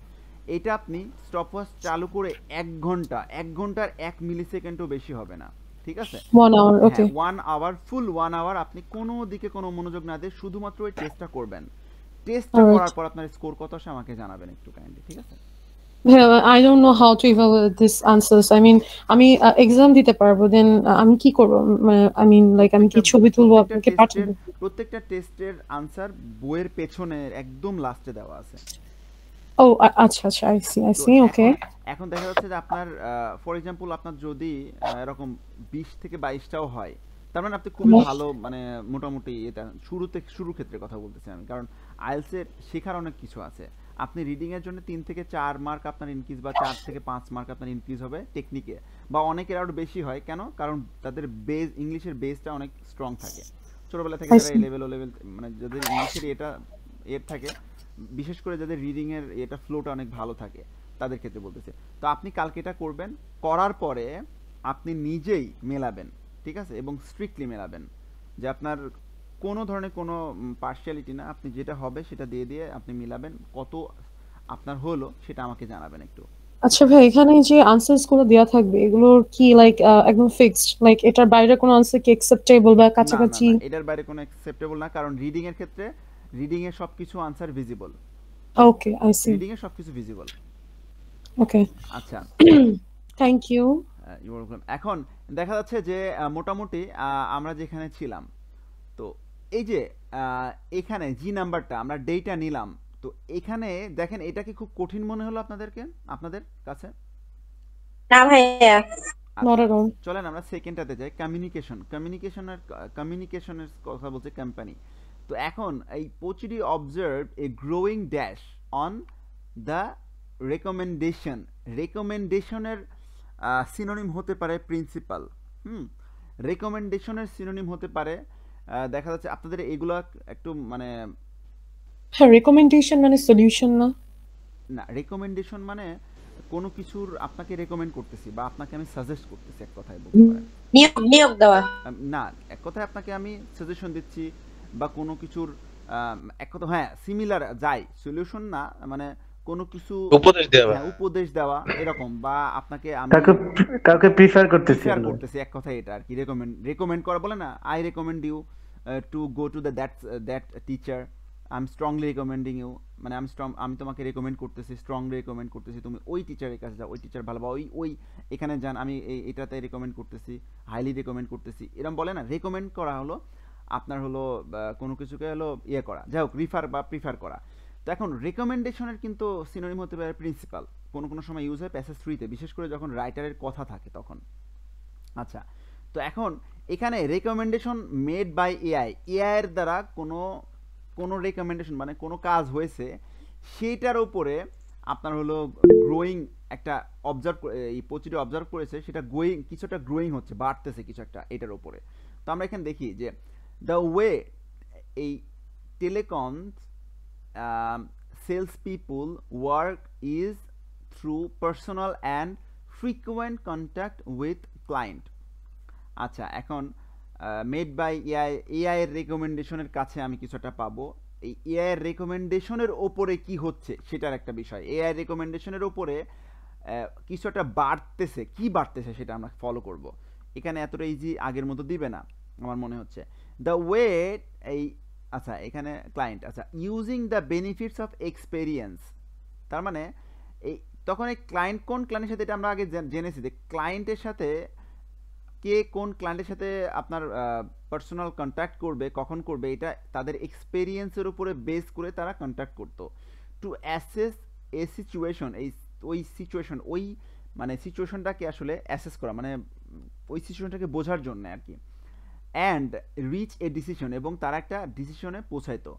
এটা আপনি স্টপওয়াচ চালু করে 1 ঘন্টা, 1 ঘন্টার 1 মিলিসেকেন্ডও বেশি হবে না, ঠিক আছে? 1 আওয়ার, ওকে 1 আওয়ার, ফুল 1 আওয়ার আপনি কোনো দিকে কোনো মনোযোগ না দিয়ে শুধুমাত্র ওই টেস্টটা করবেন। টেস্টটা করার পর আপনার স্কোর কত আসে আমাকে জানাবেন একটু কাইন্ডলি, ঠিক আছে? Well, I don't know how to evaluate these answers. I mean, আমি এক্সাম দিতে পারবো, দেন আমি কি করবো? I mean, like আমি কি ছবি তুলবো আপনাকে পাঠাবো? প্রত্যেকটা টেস্টের আনসার বইয়ের পেছনে একদম লাস্টে দেওয়া আছে। ও আচ্ছা আচ্ছা, I see, I তো see, okay. এখন দেখা যাচ্ছে যে আপনার ফর এক্সাম্পল আপনার যদি এরকম 20 থেকে 22টাও হয়, তার মানে আপনি খুবই ভালো, মানে মোটামুটি এটা শুরুর ক্ষেত্রে কথা বলতেছি আমি, কারণ আইএলটিএস এর শেখার অনেক কিছু আছে। আপনি রিডিং এর জন্য 3 থেকে 4 মার্ক আপনার ইনক্রিজ, বা 4 থেকে 5 মার্ক আপনার ইনক্রিজ হবে টেকনিকে, বা অনেকের আরো বেশি হয়। কেন? কারণ তাদের বেস, ইংলিশের বেসটা অনেক স্ট্রং থাকে ছোটবেলা থেকে। I যারা see. লেভেল মানে যাদের ইংলিশের এটা এর থাকে, বিশেষ করে যাদের রিডিং এর এটা ফ্লোটা অনেক ভালো থাকে, তাদের ক্ষেত্রে বলতেছে। তো আপনি কালকে এটা করবেন, করার পরে আপনি নিজেই মেলাবেন, ঠিক আছে, এবং স্ট্রিক্টলি মেলাবেন, যে আপনার কোনো ধরনের কোনো পার্শিয়ালিটি না, আপনি যেটা হবে সেটা দিয়ে দিয়ে আপনি মিলাবেন। কত আপনার হলো সেটা আমাকে জানাবেন একটু। আচ্ছা ভাই, এখানে যে আনসারস গুলো দেওয়া থাকবে এগুলোর কি লাইক একদম ফিক্সড, লাইক এটার বাইরে কোনো আনসার কি অ্যাকসেপ্টেবল বা না না কাছাকাছি? না, এটার বাইরে কোনো অ্যাকসেপ্টেবল না, কারণ রিডিং এর ক্ষেত্রে রিডিং এর সবকিছু answer visible. Okay, I see. Reading এর সবকিছু ভিজিবল। ওকে, আচ্ছা, থ্যাংক ইউ। You welcome. এখন দেখা যাচ্ছে যে মোটামুটি আমরা যেখানে ছিলাম, তো এই যে এখানে জি নাম্বারটা আমরা ডেটা নিলাম, তো এখানে দেখেন এটা কি খুব কঠিন মনে হলো আপনাদের কাছে? না ভাইয়া। Not at all. চলেন আমরা সেকেন্ডটাতে যাই, কমিউনিকেশনের কথা বলছে কোম্পানি। তো এখন এই পোচিডি observe a growing dash on the রেকমেন্ডেশনের সিনোনিম হতে পারে প্রিন্সিপাল। রেকমেন্ডেশনের সিনোনিম হতে পারে, দেখা যাচ্ছে আপনাদের এগুলা একটু মানে, হ্যাঁ, রেকমেন্ডেশন মানে সলিউশন না? না, রেকমেন্ডেশন মানে কোনো কিছুর আপনাকে রেকমেন্ড করতেছি, বা আপনাকে আমি সাজেস্ট করতেছি, এক কথায় বলতে পারেন। নিয়োগ দেওয়া। না, এক কথায় আপনাকে আমি সাজেশন দিচ্ছি, বা কোনো কিছুর এক কথা, হ্যাঁ সিমিলার যাই, সলিউশন না, মানে কোনো কিছু উপদেশ দেওয়া। হ্যাঁ, উপদেশ দেওয়া এরকম, বা আপনাকে আমি কাউকে প্রিফার করতেছি প্রিফার আমরা। করতেছি, এক কথায় এটা আর কি। রেকমেন্ড করা বলে না, I recommend you to go to that teacher, I am strongly recommending you, মানে আমি তোমাকে রেকমেন্ড করতেছি, স্ট্রংলি রেকমেন্ড করতেছি, তুমি ওই টিচারের কাছে যাও, ওই টিচার ভালো, বা ওই এখানে যান, আমি এটাতে রেকমেন্ড করতেছি, হাইলি রেকমেন্ড করতেছি, এরকম বলে না। রেকমেন্ড করা হলো আপনার হলো কোনো কিছুকে হলো ইয়ে করা, যাই হোক, রিফার বা প্রিফার করা। তো এখন রেকমেন্ডেশনের কিন্তু সিনোনিম হতে পারে প্রিন্সিপাল, কোনো কোনো সময় ইউজ হয় প্যাসেজ 3-তে, বিশেষ করে যখন রাইটারের কথা থাকে তখন। আচ্ছা, তো এখন এখানে রেকমেন্ডেশন মেড বাই এআই এর দ্বারা কোনো রেকমেন্ডেশন মানে কোনো কাজ হয়েছে, সেটার উপরে আপনার হলো গ্রোয়িং একটা অবজার্ভ, এই প্রচুর অবজার্ভ করেছে, সেটা কিছুটা গ্রোয়িং হচ্ছে, বাড়তেছে কিছু একটা এটার উপরে। তো আমরা এখানে দেখি যে দ্য ওয়ে এই telecom sales people work is through personal and frequent contact with client. আচ্ছা, এখন মেড বাই এআই এর রেকমেন্ডেশনের কাছে আমি কিছুটা পাবো। এই এআই এর রেকমেন্ডেশনের ওপরে কি হচ্ছে সেটার একটা বিষয়, এআই রেকমেন্ডেশনের ওপরে কিছু একটা বাড়তেছে, কি বাড়তেছে সেটা আমরা ফলো করব। এখানে এতটা ইজি আগের মতো দিবে না আমার মনে হচ্ছে। দ্য ওয়ে এই, আচ্ছা এখানে ক্লায়েন্ট, আচ্ছা using the benefits of experience, তার মানে এই তখন এই কোন ক্লায়েন্টের সাথে, এটা আমরা আগে জেনেছি যে ক্লায়েন্টের সাথে কে কোন ক্লায়েন্টের সাথে আপনার পার্সোনাল কন্ট্যাক্ট করবে, কখন করবে, এটা তাদের এক্সপেরিয়েন্সের উপরে বেস করে তারা কন্ট্যাক্ট করতো। টু অ্যাসেস এ সিচুয়েশন, ওই সিচুয়েশন, ওই মানে সিচুয়েশনটাকে আসলে অ্যাসেস করা, মানে ওই সিচুয়েশনটাকে বোঝার জন্য আর কি। অ্যান্ড রিচ এ ডিসিশন, এবং তারা একটা ডিসিশনে পৌঁছাইতো।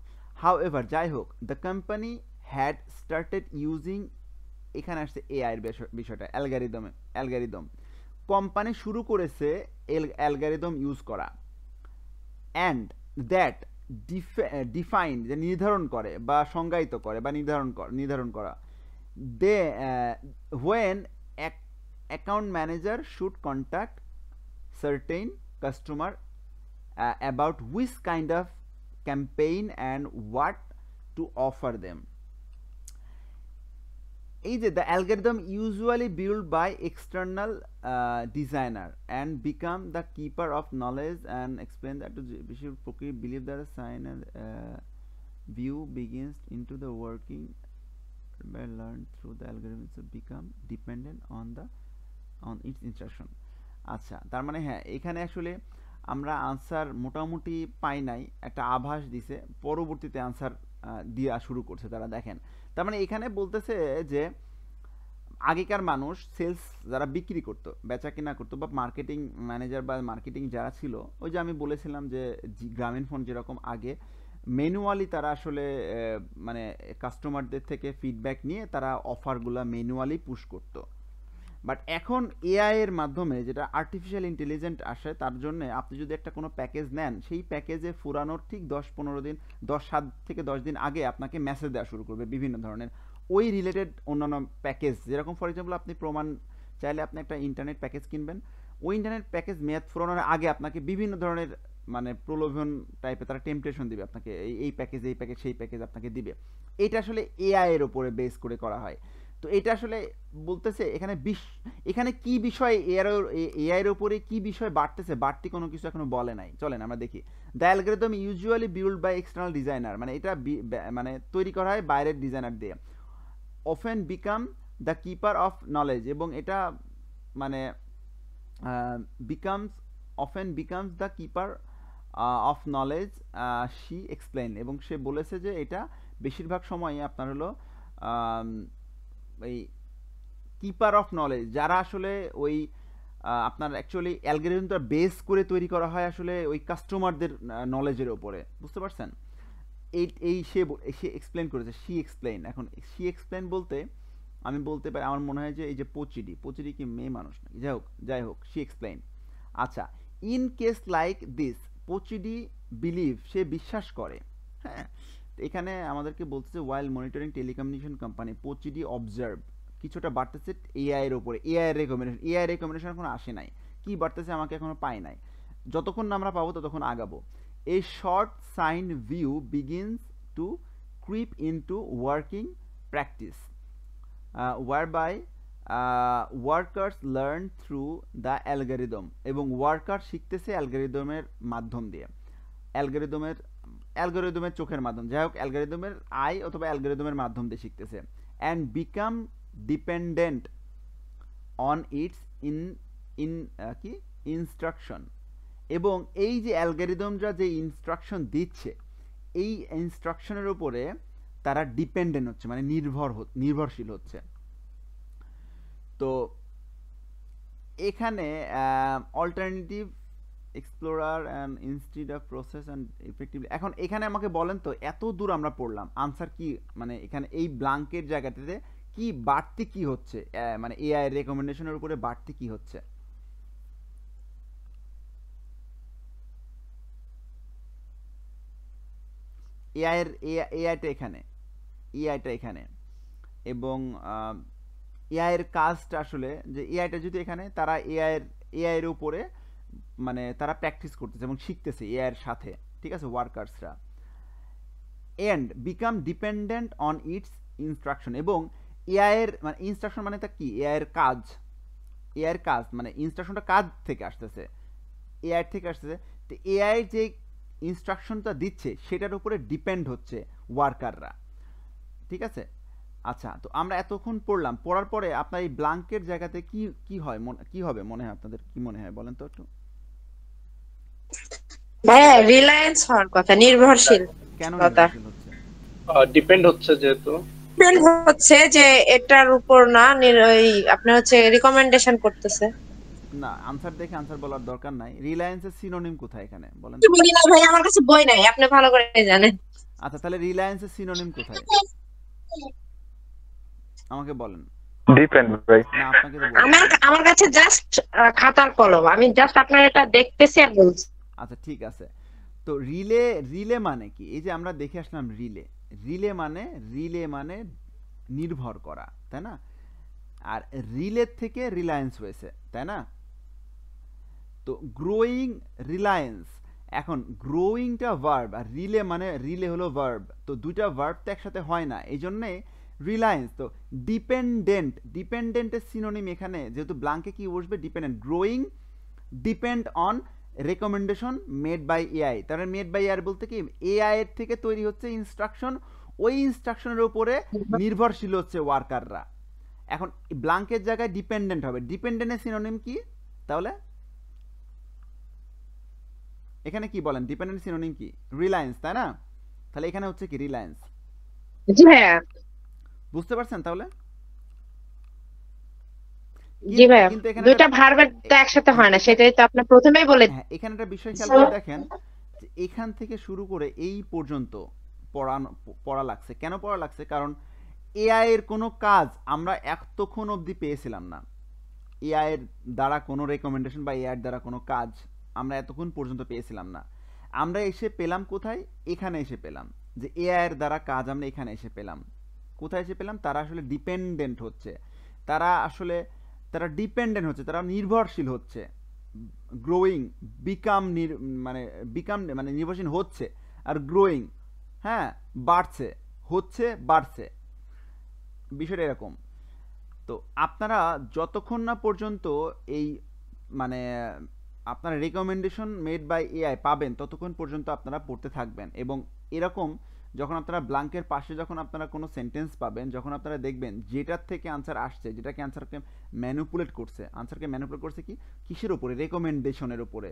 হাউ এভার, যাই হোক, the company had started using, এখানে আসছে এআই এর বিষয়টা, অ্যালগারিদম, কোম্পানি শুরু করেছে অ্যালগারিদম ইউজ করা। অ্যান্ড দ্যাট ডিফাইন, যে নির্ধারণ করে বা সংজ্ঞায়িত করে বা নির্ধারণ করা, they when account manager should contact certain customer about which kind of campaign and what to offer them. এই যে the algorithm usually build by external designer and become the keeper of knowledge and explain that two বেশি প্রক্রিয়া believe that sign view begins into the working by learned through the algorithm to become dependent on its instruction. আচ্ছা, তার মানে হ্যাঁ, এখানে আসলে আমরা answer মোটামুটি পাই নাই, একটা আভাস দিছে, পরবর্তীতে আনসার দেওয়া শুরু করছে তারা। দেখেন, তার মানে এখানে বলতেছে যে আগেকার মানুষ সেলস যারা বিক্রি করতো, বেচা কিনা করতো, বা মার্কেটিং ম্যানেজার বা মার্কেটিং যারা ছিল, ওই যে আমি বলেছিলাম যে গ্রামীণ ফোন যেরকম আগে ম্যানুয়ালি তারা আসলে মানে কাস্টমারদের থেকে ফিডব্যাক নিয়ে তারা অফারগুলা ম্যানুয়ালি পুশ করতো। বাট এখন এআই এর মাধ্যমে, যেটা আর্টিফিশিয়াল ইন্টেলিজেন্ট আসে, তার জন্য আপনি যদি একটা কোনো প্যাকেজ নেন, সেই প্যাকেজে ফুরানোর ঠিক 10-15 দিন, 7 থেকে 10 দিন আগে আপনাকে মেসেজ দেওয়া শুরু করবে বিভিন্ন ধরনের ওই রিলেটেড অন্যান্য প্যাকেজ। যেরকম ফর এক্সাম্পল আপনি প্রমাণ চাইলে আপনি একটা ইন্টারনেট প্যাকেজ কিনবেন, ওই ইন্টারনেট প্যাকেজ মেয়াদ ফুরানোর আগে আপনাকে বিভিন্ন ধরনের মানে প্রলোভন টাইপের তারা টেম্পটেশন দিবে আপনাকে, এই প্যাকেজ, এই প্যাকেজ, সেই প্যাকেজ আপনাকে দিবে। এটা আসলে এআই এর উপরে বেস করে করা হয়। তো এটা আসলে বলতেছে এখানে কি বিষয় এআই এর উপরে কি বিষয় বাড়তেছে, বাড়তি কোনো কিছু এখনো বলে নাই। চলেন আমরা দেখি। The algorithm usually build by external designer, মানে এটা মানে তৈরি করা হয় বাইরের ডিজাইনার দিয়ে। Often become the keeper of knowledge, এবং এটা মানে often becomes the keeper of knowledge, she explain. এবং সে বলেছে যে এটা বেশিরভাগ সময় আপনার হলো ওই কিপার অফ নলেজ, যারা আসলে ওই আপনার অ্যাকচুয়ালি অ্যালগরিদমটা বেস করে তৈরি করা হয় আসলে ওই কাস্টমারদের নলেজের ওপরে, বুঝতে পারছেন? সে এক্সপ্লেন করেছে, শি এক্সপ্লেইন। এখন শি এক্সপ্লেইন বলতে আমি বলতে পারি, আমার মনে হয় যে এই যে পচিডি কি মেয়ে মানুষ নাকি, যাই হোক শি এক্সপ্লেইন। আচ্ছা, ইন কেস লাইক দিস পচিডি বিলিভ, সে বিশ্বাস করে। হ্যাঁ, এখানে আমাদেরকে বলতেছে ওয়াইল মনিটরিং টেলিকমিউনিকেশন কোম্পানি পচিডি অবজার্ভ, কিছুটা বাড়তেছে এআই এর উপরে। এআই রেকমেন্ডেশন এখন আসে নাই, কি বাড়তেছে আমাকে এখনো পাই নাই। যতক্ষণ না আমরা পাবো ততক্ষণ আগাবো। A short sign view begins to creep into working practice whereby workers learn through the algorithm, এবং ওয়ার্কার শিখতেছে অ্যালগরিদমের মাধ্যম দিয়ে, অ্যালগরিদমের চোখের মাধ্যম, যাই হোক অ্যালগরিদমের আই অথবা অ্যালগরিদমের মাধ্যম দিয়ে শিখতেছে। And become dependent on its instruction, এবং এই যে অ্যালগরিদমরা যে ইনস্ট্রাকশন দিচ্ছে, এই ইনস্ট্রাকশনের উপরে তারা ডিপেন্ডেন্ট হচ্ছে, মানে নির্ভরশীল হচ্ছে। তো এখানে alternative explorer and instead of process and effectively, এখন এখানে আমাকে বলেন তো, এত দূর আমরা পড়লাম, আনসার কি, মানে এখানে এই ব্ল্যাঙ্কের জায়গাটাতে কি বাড়তি কি হচ্ছে, মানে এআই রেকমেন্ডেশনের উপরে বাড়তি কি হচ্ছে? এআইটা এখানে, এবং এআই এর কাজটা আসলে যে এআইটা যদি এখানে তারা এআই এর উপরে মানে তারা প্র্যাকটিস করতেছে এবং শিখতেছে এআই এর সাথে, ঠিক আছে, ওয়ার্কার্সরা। And become dependent on its instruction, এবং এআই এর মানে ইনস্ট্রাকশন মানে তা কি, এআই এর কাজ মানে ইনস্ট্রাকশনটা কাজ থেকে আসতেছে, এআই থেকে আসতেছে। তো এআই যে ইনস্ট্রাকশনটা দিচ্ছে সেটার উপরে ডিপেন্ড হচ্ছে ওয়ার্কাররা, ঠিক আছে। আচ্ছা, তো আমরা এতক্ষণ পড়লাম, পড়ার পরে আপনার এই ব্ল্যাঙ্কের জায়গাতে কি হবে মনে হয়, আপনাদের কি মনে হয় বলেন তো একটু? হ্যাঁ, রিলায়েন্স হওয়ার কথা, নির্ভরশীল। কেন নির্ভরশীল হচ্ছে? ডিপেন্ড হচ্ছে, যেহেতু ডিপেন্ড হচ্ছে যে এটার উপর না, ওই আপনার হচ্ছে রিকমেন্ডেশন করতেছে। না, আনসার দেখে আনসার বলার দরকার নাই। রিলায়েন্সের সিনোনিম কোথায় এখানে বলেন? কি বলি না ভাই, আমার কাছে বই নাই, আপনি ভালো করে জানেন। আচ্ছা, তাহলে রিলায়েন্সের সিনোনিম কোথায় আমাকে বলেন। ডিপেন্ড ভাই। না, আপনাকে তো বলবো। আমার কাছে জাস্ট খাতার কলম, আমি জাস্ট আপনার এটা দেখতেছি আর বলছি। আচ্ছা, ঠিক আছে। তো রিলে মানে কি? এই যে আমরা দেখে আসলাম রিলে মানে নির্ভর করা, তাই না? আর রিলে থেকে রিলায়েন্স হয়েছে, তাই না? তো গ্রোয়িং রিলায়েন্স, এখন গ্রোয়িংটা ভার্ব আর রিলে হলো ভার্ব, তো দুইটা ভার্ব তো একসাথে হয় না, এই জন্যে রিলায়েন্স। তো ডিপেন্ডেন্টের সিনোনিম এখানে যেহেতু ব্ল্যাঙ্কে কি বসবে, dependent. Growing depend on recommendation made by AI, তাহলে মেড বাই এআই বলতে কি এআই এর থেকে তৈরি হচ্ছে ইনস্ট্রাকশন, ওই ইনস্ট্রাকশনের উপরে নির্ভরশীল হচ্ছে ওয়ার্কাররা। এখন ব্লাঙ্কের জায়গায় ডিপেন্ডেন্ট হবে। ডিপেন্ডেন্টের সিনোনিম কি তাহলে? এখানে কি বলেন, ডিপেন্ডেন্ট সিনোনিম কি? রিলায়েন্স, তাই না? তাহলে এখানে হচ্ছে কি রিলায়েন্স। জি ভাইয়া। বুঝতে পারছেন তাহলে? জি ভাইয়া, কিন্তু এখানে দুইটা ভার্বের তো একসাথে হয় না, সেটাই তো আপনি প্রথমেই বলে। হ্যাঁ, এখানে একটা বিষয় খেয়াল করে দেখেন যে এখান থেকে শুরু করে এই পর্যন্ত পড়া লাগছে। কেন পড়া লাগছে? কারণ এআই এর কোনো কাজ আমরা এতক্ষণ অবধি পেয়েছিলাম না। এআই এর দ্বারা কোনো রেকমেন্ডেশন বা এআই এর দ্বারা কোনো কাজ আমরা এতক্ষণ পর্যন্ত পেয়েছিলাম না। আমরা এসে পেলাম কোথায়? এখানে এসে পেলাম যে এআই এর দ্বারা কাজ আমরা এখানে এসে পেলাম। কোথায় এসে পেলাম? তারা আসলে ডিপেন্ডেন্ট হচ্ছে, তারা ডিপেন্ডেন্ট হচ্ছে, তারা নির্ভরশীল হচ্ছে। গ্রোয়িং, মানে নির্ভরশীল হচ্ছে, আর গ্রোয়িং, হ্যাঁ, বাড়ছে, হচ্ছে, বাড়ছে, বিষয়টা এরকম। তো আপনারা যতক্ষণ না পর্যন্ত এই মানে আপনারা রেকমেন্ডেশন মেড বাই এআই পাবেন ততক্ষণ পর্যন্ত আপনারা পড়তে থাকবেন। এবং এরকম যখন আপনারা ব্লাঙ্কের পাশে যখন আপনারা কোনো সেন্টেন্স পাবেন, যখন আপনারা দেখবেন যেটার থেকে আনসার আসছে, যেটাকে আনসারকে ম্যানিপুলেট করছে, আনসারকে ম্যানিপুলেট করছে কি কিসের উপরে? রেকমেন্ডেশনের উপরে।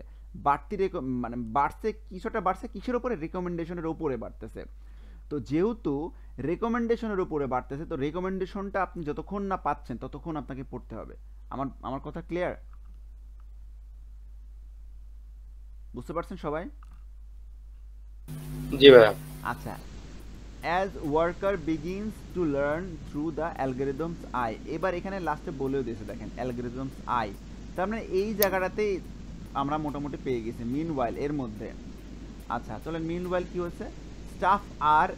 মানে বাড়ছে, কিছুটা বাড়ছে কিসের উপরে? রেকমেন্ডেশনের উপরে বাড়তেছে। তো যেহেতু রেকমেন্ডেশনের উপরে বাড়তেছে, তো রেকমেন্ডেশনটা আপনি যতক্ষণ না পাচ্ছেন ততক্ষণ আপনাকে পড়তে হবে। আমার কথা ক্লিয়ার? বুঝতে পারছেন সবাই? জি ভাইয়া। আচ্ছা, as worker begins to learn through the algorithms I, এবার এখানে লাস্টে বলেও দিয়েছে দেখেন algorithms I, তার মানে এই জায়গাটাতে আমরা মোটামুটি পেয়ে গেছি meanwhile এর মধ্যে। আচ্ছা চলেন, meanwhile কি হচ্ছে? staff are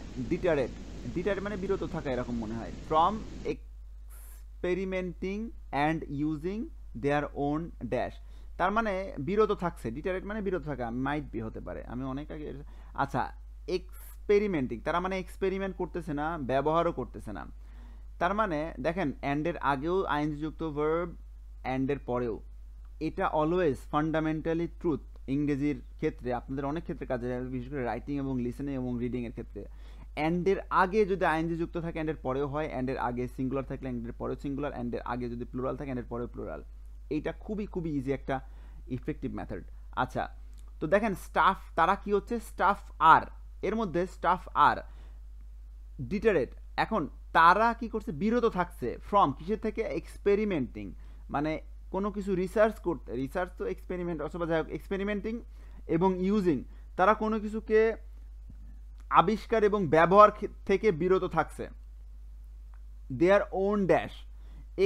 deterred মানে বিরত থাকা এরকম মনে হয়, from experimenting and using their own dash, তার মানে বিরত থাকছে। ডিটারেট মানে বিরত থাকা, মাইট বি হতে পারে, আমি অনেক আগে। আচ্ছা, এক্সপেরিমেন্টিং, তারা মানে এক্সপেরিমেন্ট করতেছে না, ব্যবহারও করতেছে না। তার মানে দেখেন অ্যান্ডের আগেও আইএনজি যুক্ত ভার্ব, অ্যান্ডের পরেও। এটা অলওয়েজ ফান্ডামেন্টালি ট্রুথ ইংরেজির ক্ষেত্রে, আপনাদের অনেক ক্ষেত্রে কাজে লাগে, বিশেষ করে রাইটিং এবং লিসেনিং এবং রিডিং এর ক্ষেত্রে। অ্যান্ডের আগে যদি আইএনজি যুক্ত থাকে অ্যান্ডের পরেও হয়, অ্যান্ডের আগে সিঙ্গুলার থাকলে অ্যান্ডের পরেও সিঙ্গুলার, অ্যান্ডের আগে যদি প্লুরাল থাকে অ্যান্ডের পরেও প্লুরাল। এইটা খুবই খুবই ইজি একটা ইফেক্টিভ মেথড। আচ্ছা, তো দেখেন স্টাফ, তারা কি হচ্ছে? স্টাফ আর, এর মধ্যে স্টাফ আর ডিটারেট। এখন তারা কি করছে? বিরত থাকছে ফ্রম কিসের থেকে? এক্সপেরিমেন্টিং, মানে কোনো কিছু রিসার্চ করতে, রিসার্চ তো এক্সপেরিমেন্ট অথবা যাই হোক, এক্সপেরিমেন্টিং এবং ইউজিং, তারা কোনো কিছুকে আবিষ্কার এবং ব্যবহার থেকে বিরত থাকছে। Their own dash,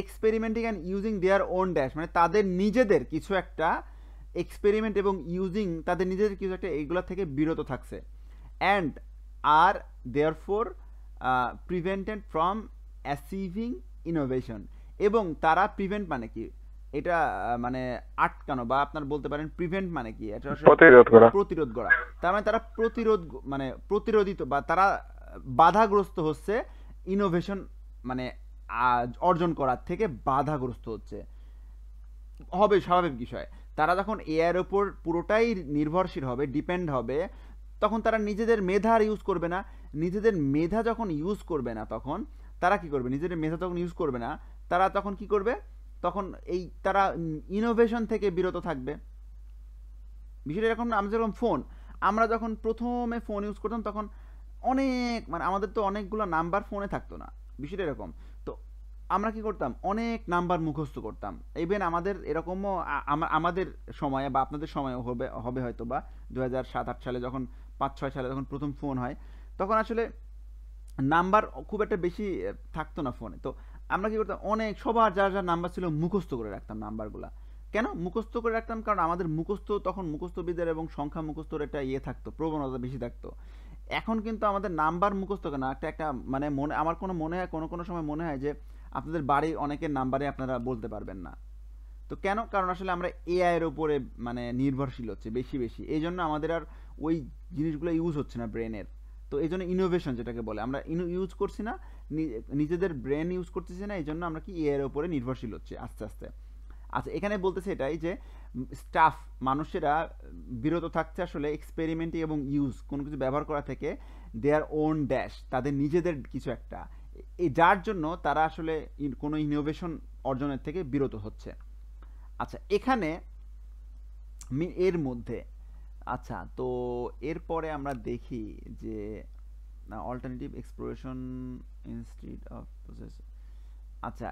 experimenting and using their own dash, মানে তাদের নিজেদের কিছু একটা এক্সপেরিমেন্ট এবং ইউজিং, তাদের নিজেদের কিছু একটা এইগুলা থেকে বিরত থাকছে। And are therefore prevented from achieving innovation, এবং তারা প্রিভেন্ট মানে কি? এটা মানে আটকানো, বা আপনার বলতে পারেন প্রিভেন্ট মানে কি? এটা প্রতিরোধ করা। তার মানে তারা প্রতিরোধিত বা তারা বাধাগ্রস্ত হচ্ছে ইনোভেশন মানে অর্জন করার থেকে বাধাগ্রস্ত হচ্ছে, হবে স্বাভাবিক বিষয়। তারা যখন এআই এর উপর পুরোটাই নির্ভরশীল হবে, ডিপেন্ড হবে, তখন তারা নিজেদের মেধা আর ইউজ করবে না। নিজেদের মেধা যখন ইউজ করবে না, তখন তারা কি করবে? নিজেদের মেধা যখন ইউজ করবে না, তারা তখন কি করবে? তখন তারা ইনোভেশন থেকে বিরত থাকবে। বিষয়টা এরকম, আমরা যেরকম আমরা যখন প্রথমে ফোন ইউজ করতাম তখন অনেক, মানে আমাদের তো অনেকগুলো নাম্বার ফোনে থাকতো না, বিষয়টা এরকম। তো আমরা কি করতাম? অনেক নাম্বার মুখস্থ করতাম। ইভেন আমাদের এরকমও আমাদের সময়ে বা আপনাদের সময়ে হবে হয়তো বা 2007-08 সালে, যখন 5-6 সালে যখন প্রথম ফোন হয়, তখন আসলে নাম্বার খুব একটা বেশি থাকতো না ফোনে। তো আমরা কি করতাম? অনেক সবার যার যার নাম্বার ছিল মুখস্থ করে রাখতাম নাম্বারগুলা। কেন মুখস্থ করে রাখতাম? কারণ আমাদের মুখস্থ, তখন মুখস্থবিদের এবং সংখ্যা মুখস্থর একটা থাকতো, প্রবণতা বেশি থাকতো। এখন কিন্তু আমাদের নাম্বার মুখস্থ না, একটা মানে আমার মনে হয় কোনো সময় মনে হয় যে আপনাদের বাড়ির অনেকের নাম্বারে আপনারা বলতে পারবেন না। তো কেন? কারণ আসলে আমরা এআই এর উপরে মানে নির্ভরশীল হচ্ছে বেশি। এই জন্য আমাদের আর ওই জিনিসগুলো ইউজ হচ্ছে না ব্রেনের। তো এই জন্য ইনোভেশন যেটাকে বলে, আমরা ইউজ করছি না, নিজেদের ব্রেন ইউজ করতেছি না, এই জন্য আমরা কি এআই এর উপরে নির্ভরশীল হচ্ছে আস্তে আস্তে। আচ্ছা, এখানে বলতেছে এটাই যে স্টাফ, মানুষেরা বিরত থাকছে আসলে এক্সপেরিমেন্টিং এবং ইউজ, কোনো কিছু ব্যবহার করা থেকে, দেয়ার ওন ড্যাশ, তাদের নিজেদের কিছু একটা, যার জন্য তারা আসলে কোনো ইনোভেশন অর্জনের থেকে বিরত হচ্ছে। আচ্ছা, এখানে এর মধ্যে আচ্ছা, তো এরপরে আমরা দেখি যে alternative exploration instead of process. আচ্ছা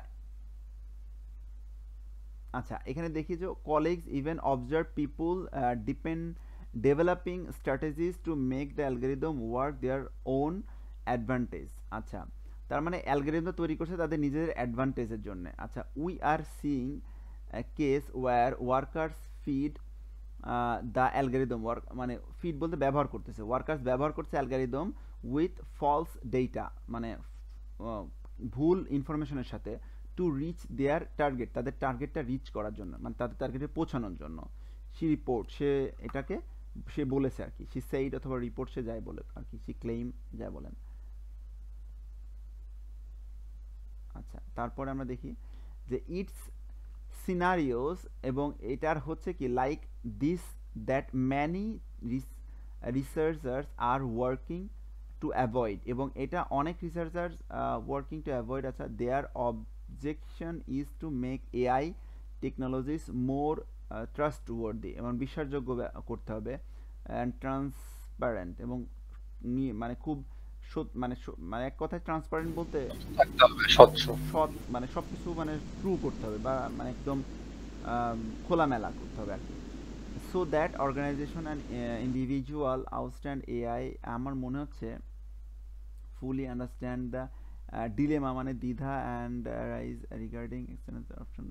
আচ্ছা, এখানে দেখি যে colleagues even observe people developing strategies to make the algorithm work their own advantage. আচ্ছা, তার মানে অ্যালগোরিদম তৈরি করছে তাদের নিজেদের অ্যাডভান্টেজের জন্য। আচ্ছা, we are seeing case where workers feed the algorithm work, মানে ফিড বলতে ব্যবহার করতেছে, ওয়ার্কার্স ব্যবহার করছে অ্যালগোরিদম উইথ ফলস ডেটা, মানে ভুল ইনফরমেশনের সাথে, টু রিচ দেয়ার টার্গেট, তাদের টার্গেটটা রিচ করার জন্য, মানে তাদের টার্গেটে পৌঁছানোর জন্য। সি রিপোর্ট, সে এটাকে সে বলেছে আর কি, সি সেইড অথবা রিপোর্ট সে যাই বলে আর কি, সি ক্লেইম যাই বলেন। আচ্ছা, তারপরে আমরা দেখি যে ইটস সিনারিওস, এবং এটার হচ্ছে কি like this that many researchers are working to avoid, এবং এটা অনেক রিসার্চার্স ওয়ার্কিং টু অ্যাভয়েড। আচ্ছা, their objection is to make AI technologies more trustworthy, এবং বিশ্বাসযোগ্য করতে হবে, অ্যান্ড ট্রান্সপারেন্ট, এবং মানে খুব মানে মানে এক কথায় ট্রান্সপারেন্ট বলতে থাকতে হবে, স্বচ্ছ। সৎ, মানে সব কিছু মানে ট্রু করতে হবে, বা মানে একদম খোলামেলা করতে হবে আর কি। So that organisation and individual understand AI, আমার মনে হচ্ছে fully understand the dilemma, মানে দ্বিধা, and rise regarding external option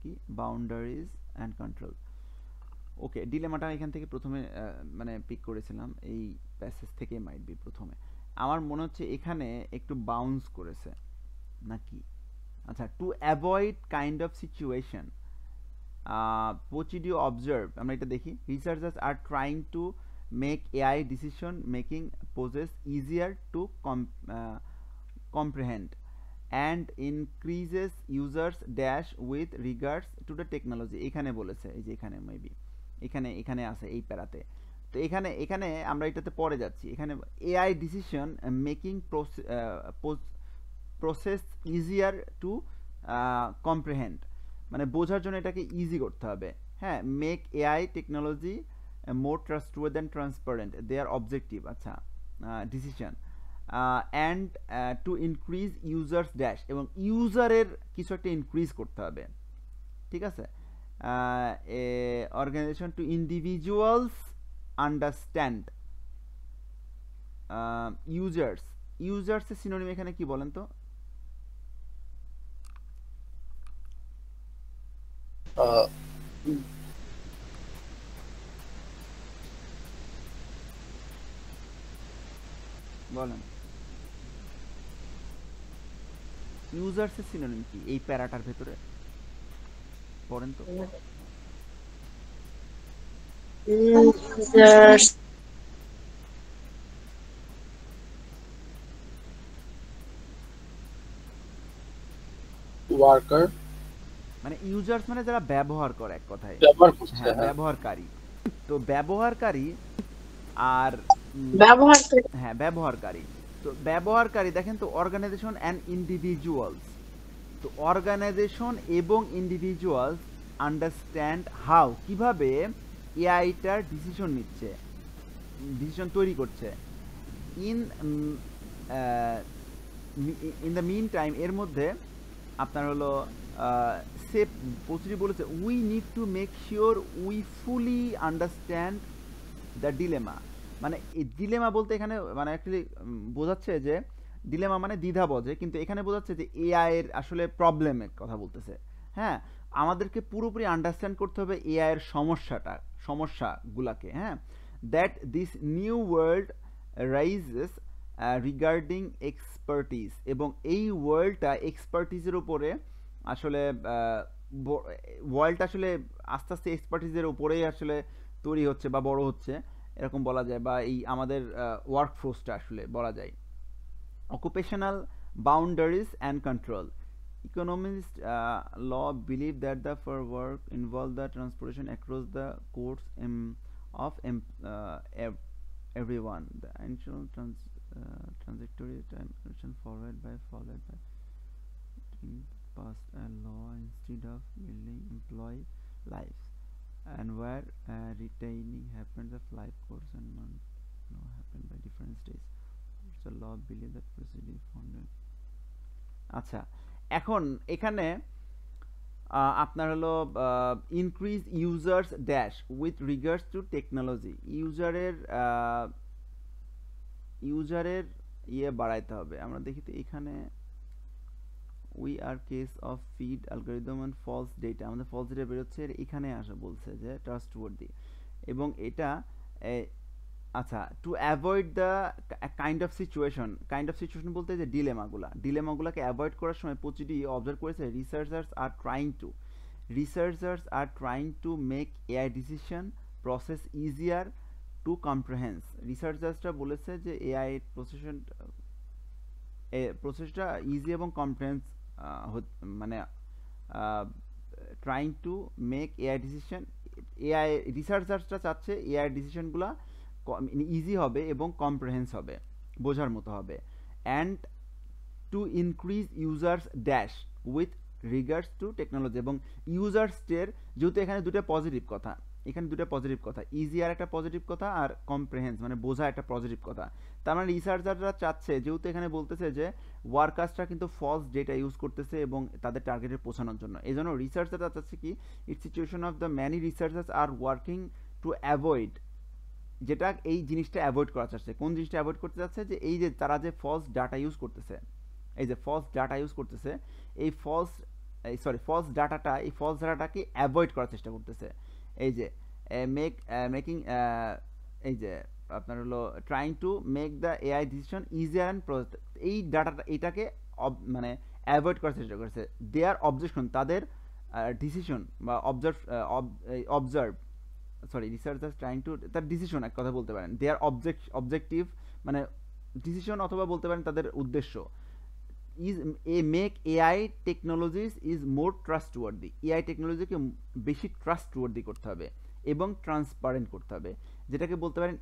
কি boundaries and control। ওকে, ডিলেমাটা এখান থেকে প্রথমে মানে পিক করেছিলাম, এই প্যাসেজ থেকে মাইট বি প্রথমে। আমার মনে হচ্ছে এখানে একটু বাউন্স করেছে নাকি। আচ্ছা, to avoid kind of situation what did you observe, আমরা এটা দেখি। Researchers are trying two make AI decision making process easier to comprehend and increases users dash with regards to the technology। এখানে বলেছে, এই যে এখানে মেবি এখানে আছে এই প্যারাতে। তো এখানে আমরা এটাতে পরে যাচ্ছি। এখানে AI decision making process easier to comprehend, মানে বোঝার জন্য এটাকে ইজি করতে হবে। হ্যাঁ, make AI technology more trustworthy and transparent, their objective। আচ্ছা, decision and to increase users dash, এবং ইউজারের কিছু একটা ইনক্রিজ করতে হবে, ঠিক আছে। অর্গানাইজেশন টু ইন্ডিভিজুয়ালস আন্ডারস্ট্যান্ড ইউজার্সের সিনোনিম এখানে কি বলেন তো? বলেন, ইউজার্সের সিনোনিম কি এই প্যারাটার ভেতরে? পড়েন তো। Users, ওয়ার্কার, মানে ইউজার্স মানে যারা ব্যবহার করে, এক কথায় ব্যবহার করছে। হ্যাঁ, হ্যাঁ, ব্যবহারকারী। তো ব্যবহারকারী আর ব্যবহার করে হ্যাঁ, ব্যবহারকারী। তো ব্যবহারকারী দেখেন তো, অর্গানাইজেশন অ্যান্ড ইন্ডিভিজুয়ালস, তো অর্গানাইজেশন এবং ইন্ডিভিজুয়ালস আন্ডারস্ট্যান্ড হাউ, কিভাবে এআইটার ডিসিশন নিচ্ছে, ডিসিশন তৈরি করছে। ইন দ্য মিন টাইম, এর মধ্যে আপনার হলো সে প্রচুরই বলেছে, we need to make sure we fully understand the dilemma. মানে এই ডিলেমা বলতে এখানে মানে অ্যাকচুয়ালি বোঝাচ্ছে যে ডিলেমা মানে দ্বিধা বোঝে, কিন্তু এখানে বোঝাচ্ছে যে এআই এর আসলে প্রবলেমের কথা বলতেছে। হ্যাঁ, আমাদেরকে পুরোপুরি আন্ডারস্ট্যান্ড করতে হবে এআই এর সমস্যাগুলাকে। হ্যাঁ, that this new world rises regarding expertise, এবং এই ওয়ার্ল্ডটা এক্সপার্টিসের উপরে আসলে ওয়ার্ল্ডটা আসলে আস্তে আস্তে এক্সপার্টিসের উপরেই আসলে তৈরি হচ্ছে বা বড় হচ্ছে, এরকম বলা যায়, বা এই আমাদের ওয়ার্কফোর্সটা আসলে বলা যায়। Occupational boundaries and control, economist law believe that the for work involve the transportation across the course of everyone, the ancient trajectory time action forward by followed by past a law instead of building employee lives, and where retaining happens of life course and non no happen by different stages. It's a law believe that proceeding founded. আচ্ছা, এখন এখানে আপনার হলো increase users dash with regards to technology, ইউজারের ইয়ে বাড়াইতে হবে। আমরা দেখি তো এখানে we are case of feed algorithm and false data, আমাদের ফলস ডেটা বেরোচ্ছে, এখানে আসা বলছে যে ট্রাস্টওয়ার্দি, এবং এটা আচ্ছা to avoid the kind of situation বলতে যে ডিলেমাগুলোকে অ্যাভয়েড করার সময় পচিডি অবজার্ভ করেছে researchers are trying to make AI decision process easier to comprehend. রিসার্চার্সরা বলেছে যে এআই প্রসেসটা ইজি এবং কম্প্রিহেন্স, মানে trying to make AI decision, AI রিসার্চার্সরা চাচ্ছে এআই ডিসিশনগুলো ইজি হবে এবং কম্প্রিহেন্স হবে, বোঝার মতো হবে। And to increase users dash with regards to technology, এবং ইউজার্সদের যেহেতু এখানে দুটো পজিটিভ কথা, ইজিয়ার একটা পজিটিভ কথা আর কম্প্রিহেন্স মানে বোঝা একটা পজিটিভ কথা। তার মানে রিসার্চাররা চাচ্ছে, যেহেতু এখানে বলতেছে যে ওয়ার্কার্সরা কিন্তু ফলস ডেটা ইউজ করতেছে এবং তাদের টার্গেটে পৌঁছানোর জন্য, এই জন্য রিসার্চাররা চাচ্ছে কি it's situation of the many researchers are working to avoid, যেটা এই জিনিসটা অ্যাভয়েড করা চাচ্ছে। কোন জিনিসটা অ্যাভয়েড করতে চাচ্ছে? যে এই যে তারা যে ফলস ডাটা ইউজ করতেছে, এই ফলস ডাটাটাকে অ্যাভয়েড করার চেষ্টা করতেছে। এই যে এই যে আপনার হলো trying to make the AI decision easier and এই ডাটাটা এটাকে মানে অ্যাভয়েড করার চেষ্টা করেছে। দেয়ার অবজেকশন, তাদের ডিসিশন বা অবজার্ভ রিসার্চার্স ট্রাইং টু, তার ডিসিশন এক কথা বলতে পারেন, দেয়ার অবজেক্টিভ মানে ডিসিশন, অথবা বলতে পারেন তাদের উদ্দেশ্য is make AI technologies is more trustworthy, AI টেকনোলজিকে বেশি ট্রাস্টওয়ার্দি করতে হবে এবং ট্রান্সপারেন্ট করতে হবে, যেটাকে বলতে পারেন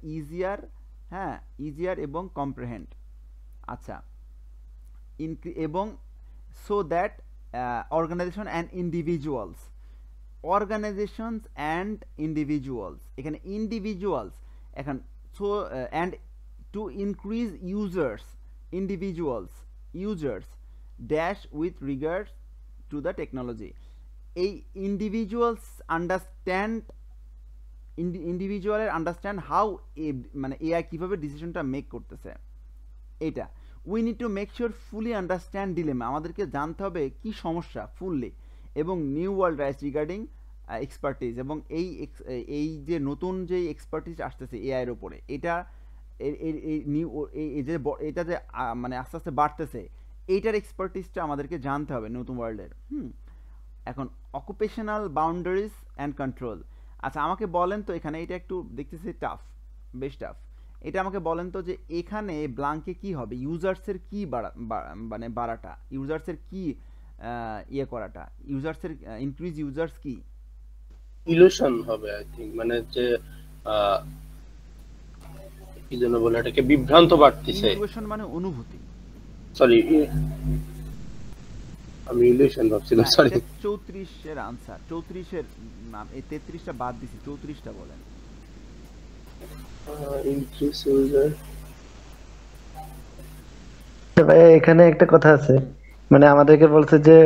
ইজিয়ার এবং কম্প্রিহেন্ড। আচ্ছা, এবং so that organisation and individuals, এখানে ইন্ডিভিজুয়ালস এখন so and to increase users dash with regards to the technology. এই ইন্ডিভিজুয়ালের আন্ডারস্ট্যান্ড হাউ মানে এআই কীভাবে ডিসিশনটা মেক করতেছে, এটা we need to make sure fully understand dilemma, আমাদেরকে জানতে হবে কি সমস্যা ফুললি, এবং new world rights regarding expertise, এবং এই যে নতুন যে এক্সপার্টিজ আসতেছে এআইয়ের ওপরে, এটা এটা যে মানে আস্তে আস্তে বাড়তেছে, এইটার এক্সপার্টিজটা আমাদেরকে জানতে হবে নতুন ওয়ার্ল্ডের। এখন অকুপেশনাল বাউন্ডারিজ অ্যান্ড কন্ট্রোল। আচ্ছা, আমাকে বলেন তো এখানে, এটা একটু দেখতেছি বেশ টাফ, এটা আমাকে বলেন তো যে এখানে ব্লাঙ্কে কি হবে, ইউজার্সের কি মানে বাড়াটা, ইউজার্সের কি ইয়ে করাটা, ইউজার্সের ইনক্রিজ ইউজার্স কি ইলুশন হবে আই থিংক, মানে যে কি যেন বলে এটাকে বিভ্রান্ত বাড়তিছে, ইলুশন মানে অনুভূতি, সরি আমি ইলুশন ভাবছিলাম, সরি। 34 এর আনসার, 34 এর নাম, এই 33টা বাদ দিছি, 34টা বলেন। ইনক্রিজ ইউজার, ভাই এখানে একটা কথা আছে, মানে আমাদেরকে বলছে যে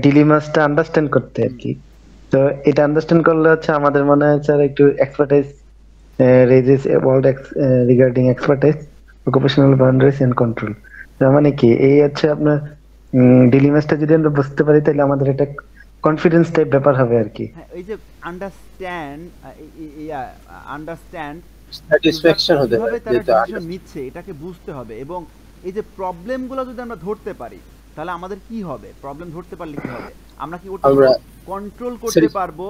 ডিলিমাসটা আন্ডারস্ট্যান্ড করতে আর কি, তো এটা আন্ডারস্ট্যান্ড করলে হচ্ছে আমাদের মনে হয় স্যার একটু expertise raises world regarding expertise occupational boundaries and control. তার মানে কি এই হচ্ছে আপনার ডিলিমাসটা যদি আমরা বুঝতে পারি তাহলে আমাদের একটা কনফিডেন্স টাইপ ব্যাপার হবে আর কি। এই যে আন্ডারস্ট্যান্ড স্যাটিসফ্যাকশন হতে হবে, যেটা নিচ্ছে এটাকে বুঝতে হবে, এবং এই যে প্রবলেমগুলো যদি আমরা ধরতে পারি তাহলে আমাদের কি হবে, প্রবলেম ধরতে পারলে কি হবে, আমরা কি কন্ট্রোল করতে পারবো,